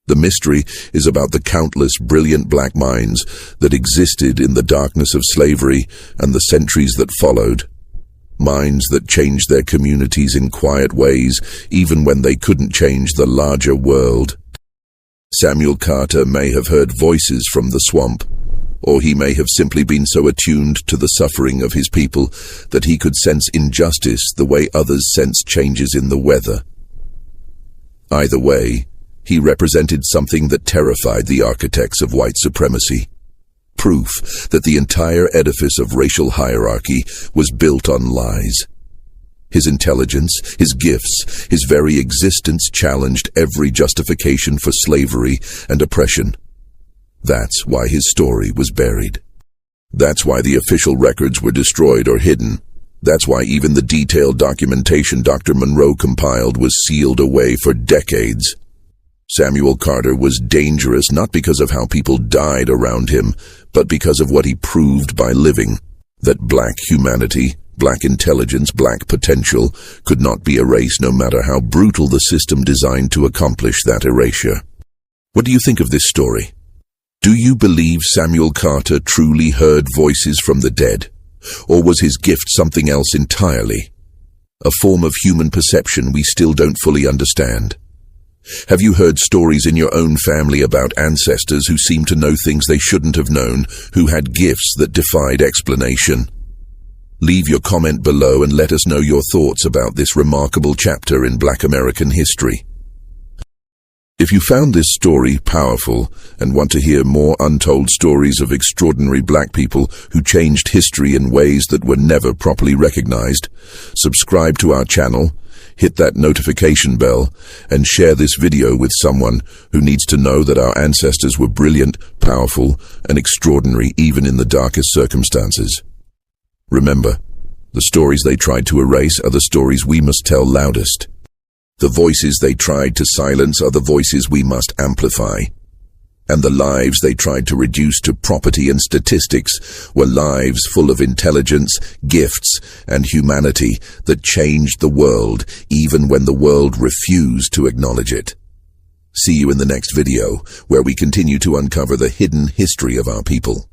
The mystery is about the countless brilliant black minds that existed in the darkness of slavery and the centuries that followed. Minds that changed their communities in quiet ways even when they couldn't change the larger world. Samuel Carter may have heard voices from the swamp, or he may have simply been so attuned to the suffering of his people that he could sense injustice the way others sense changes in the weather. Either way, he represented something that terrified the architects of white supremacy. Proof that the entire edifice of racial hierarchy was built on lies. His intelligence, his gifts, his very existence challenged every justification for slavery and oppression. That's why his story was buried. That's why the official records were destroyed or hidden. That's why even the detailed documentation Dr. Monroe compiled was sealed away for decades. Samuel Carter was dangerous not because of how people died around him, but because of what he proved by living, that black humanity, black intelligence, black potential could not be erased no matter how brutal the system designed to accomplish that erasure. What do you think of this story? Do you believe Samuel Carter truly heard voices from the dead? Or was his gift something else entirely? A form of human perception we still don't fully understand. Have you heard stories in your own family about ancestors who seemed to know things they shouldn't have known, who had gifts that defied explanation? Leave your comment below and let us know your thoughts about this remarkable chapter in Black American history. If you found this story powerful and want to hear more untold stories of extraordinary black people who changed history in ways that were never properly recognized, subscribe to our channel, hit that notification bell, and share this video with someone who needs to know that our ancestors were brilliant, powerful, and extraordinary even in the darkest circumstances. Remember, the stories they tried to erase are the stories we must tell loudest. The voices they tried to silence are the voices we must amplify. And the lives they tried to reduce to property and statistics were lives full of intelligence, gifts, and humanity that changed the world even when the world refused to acknowledge it. See you in the next video, where we continue to uncover the hidden history of our people.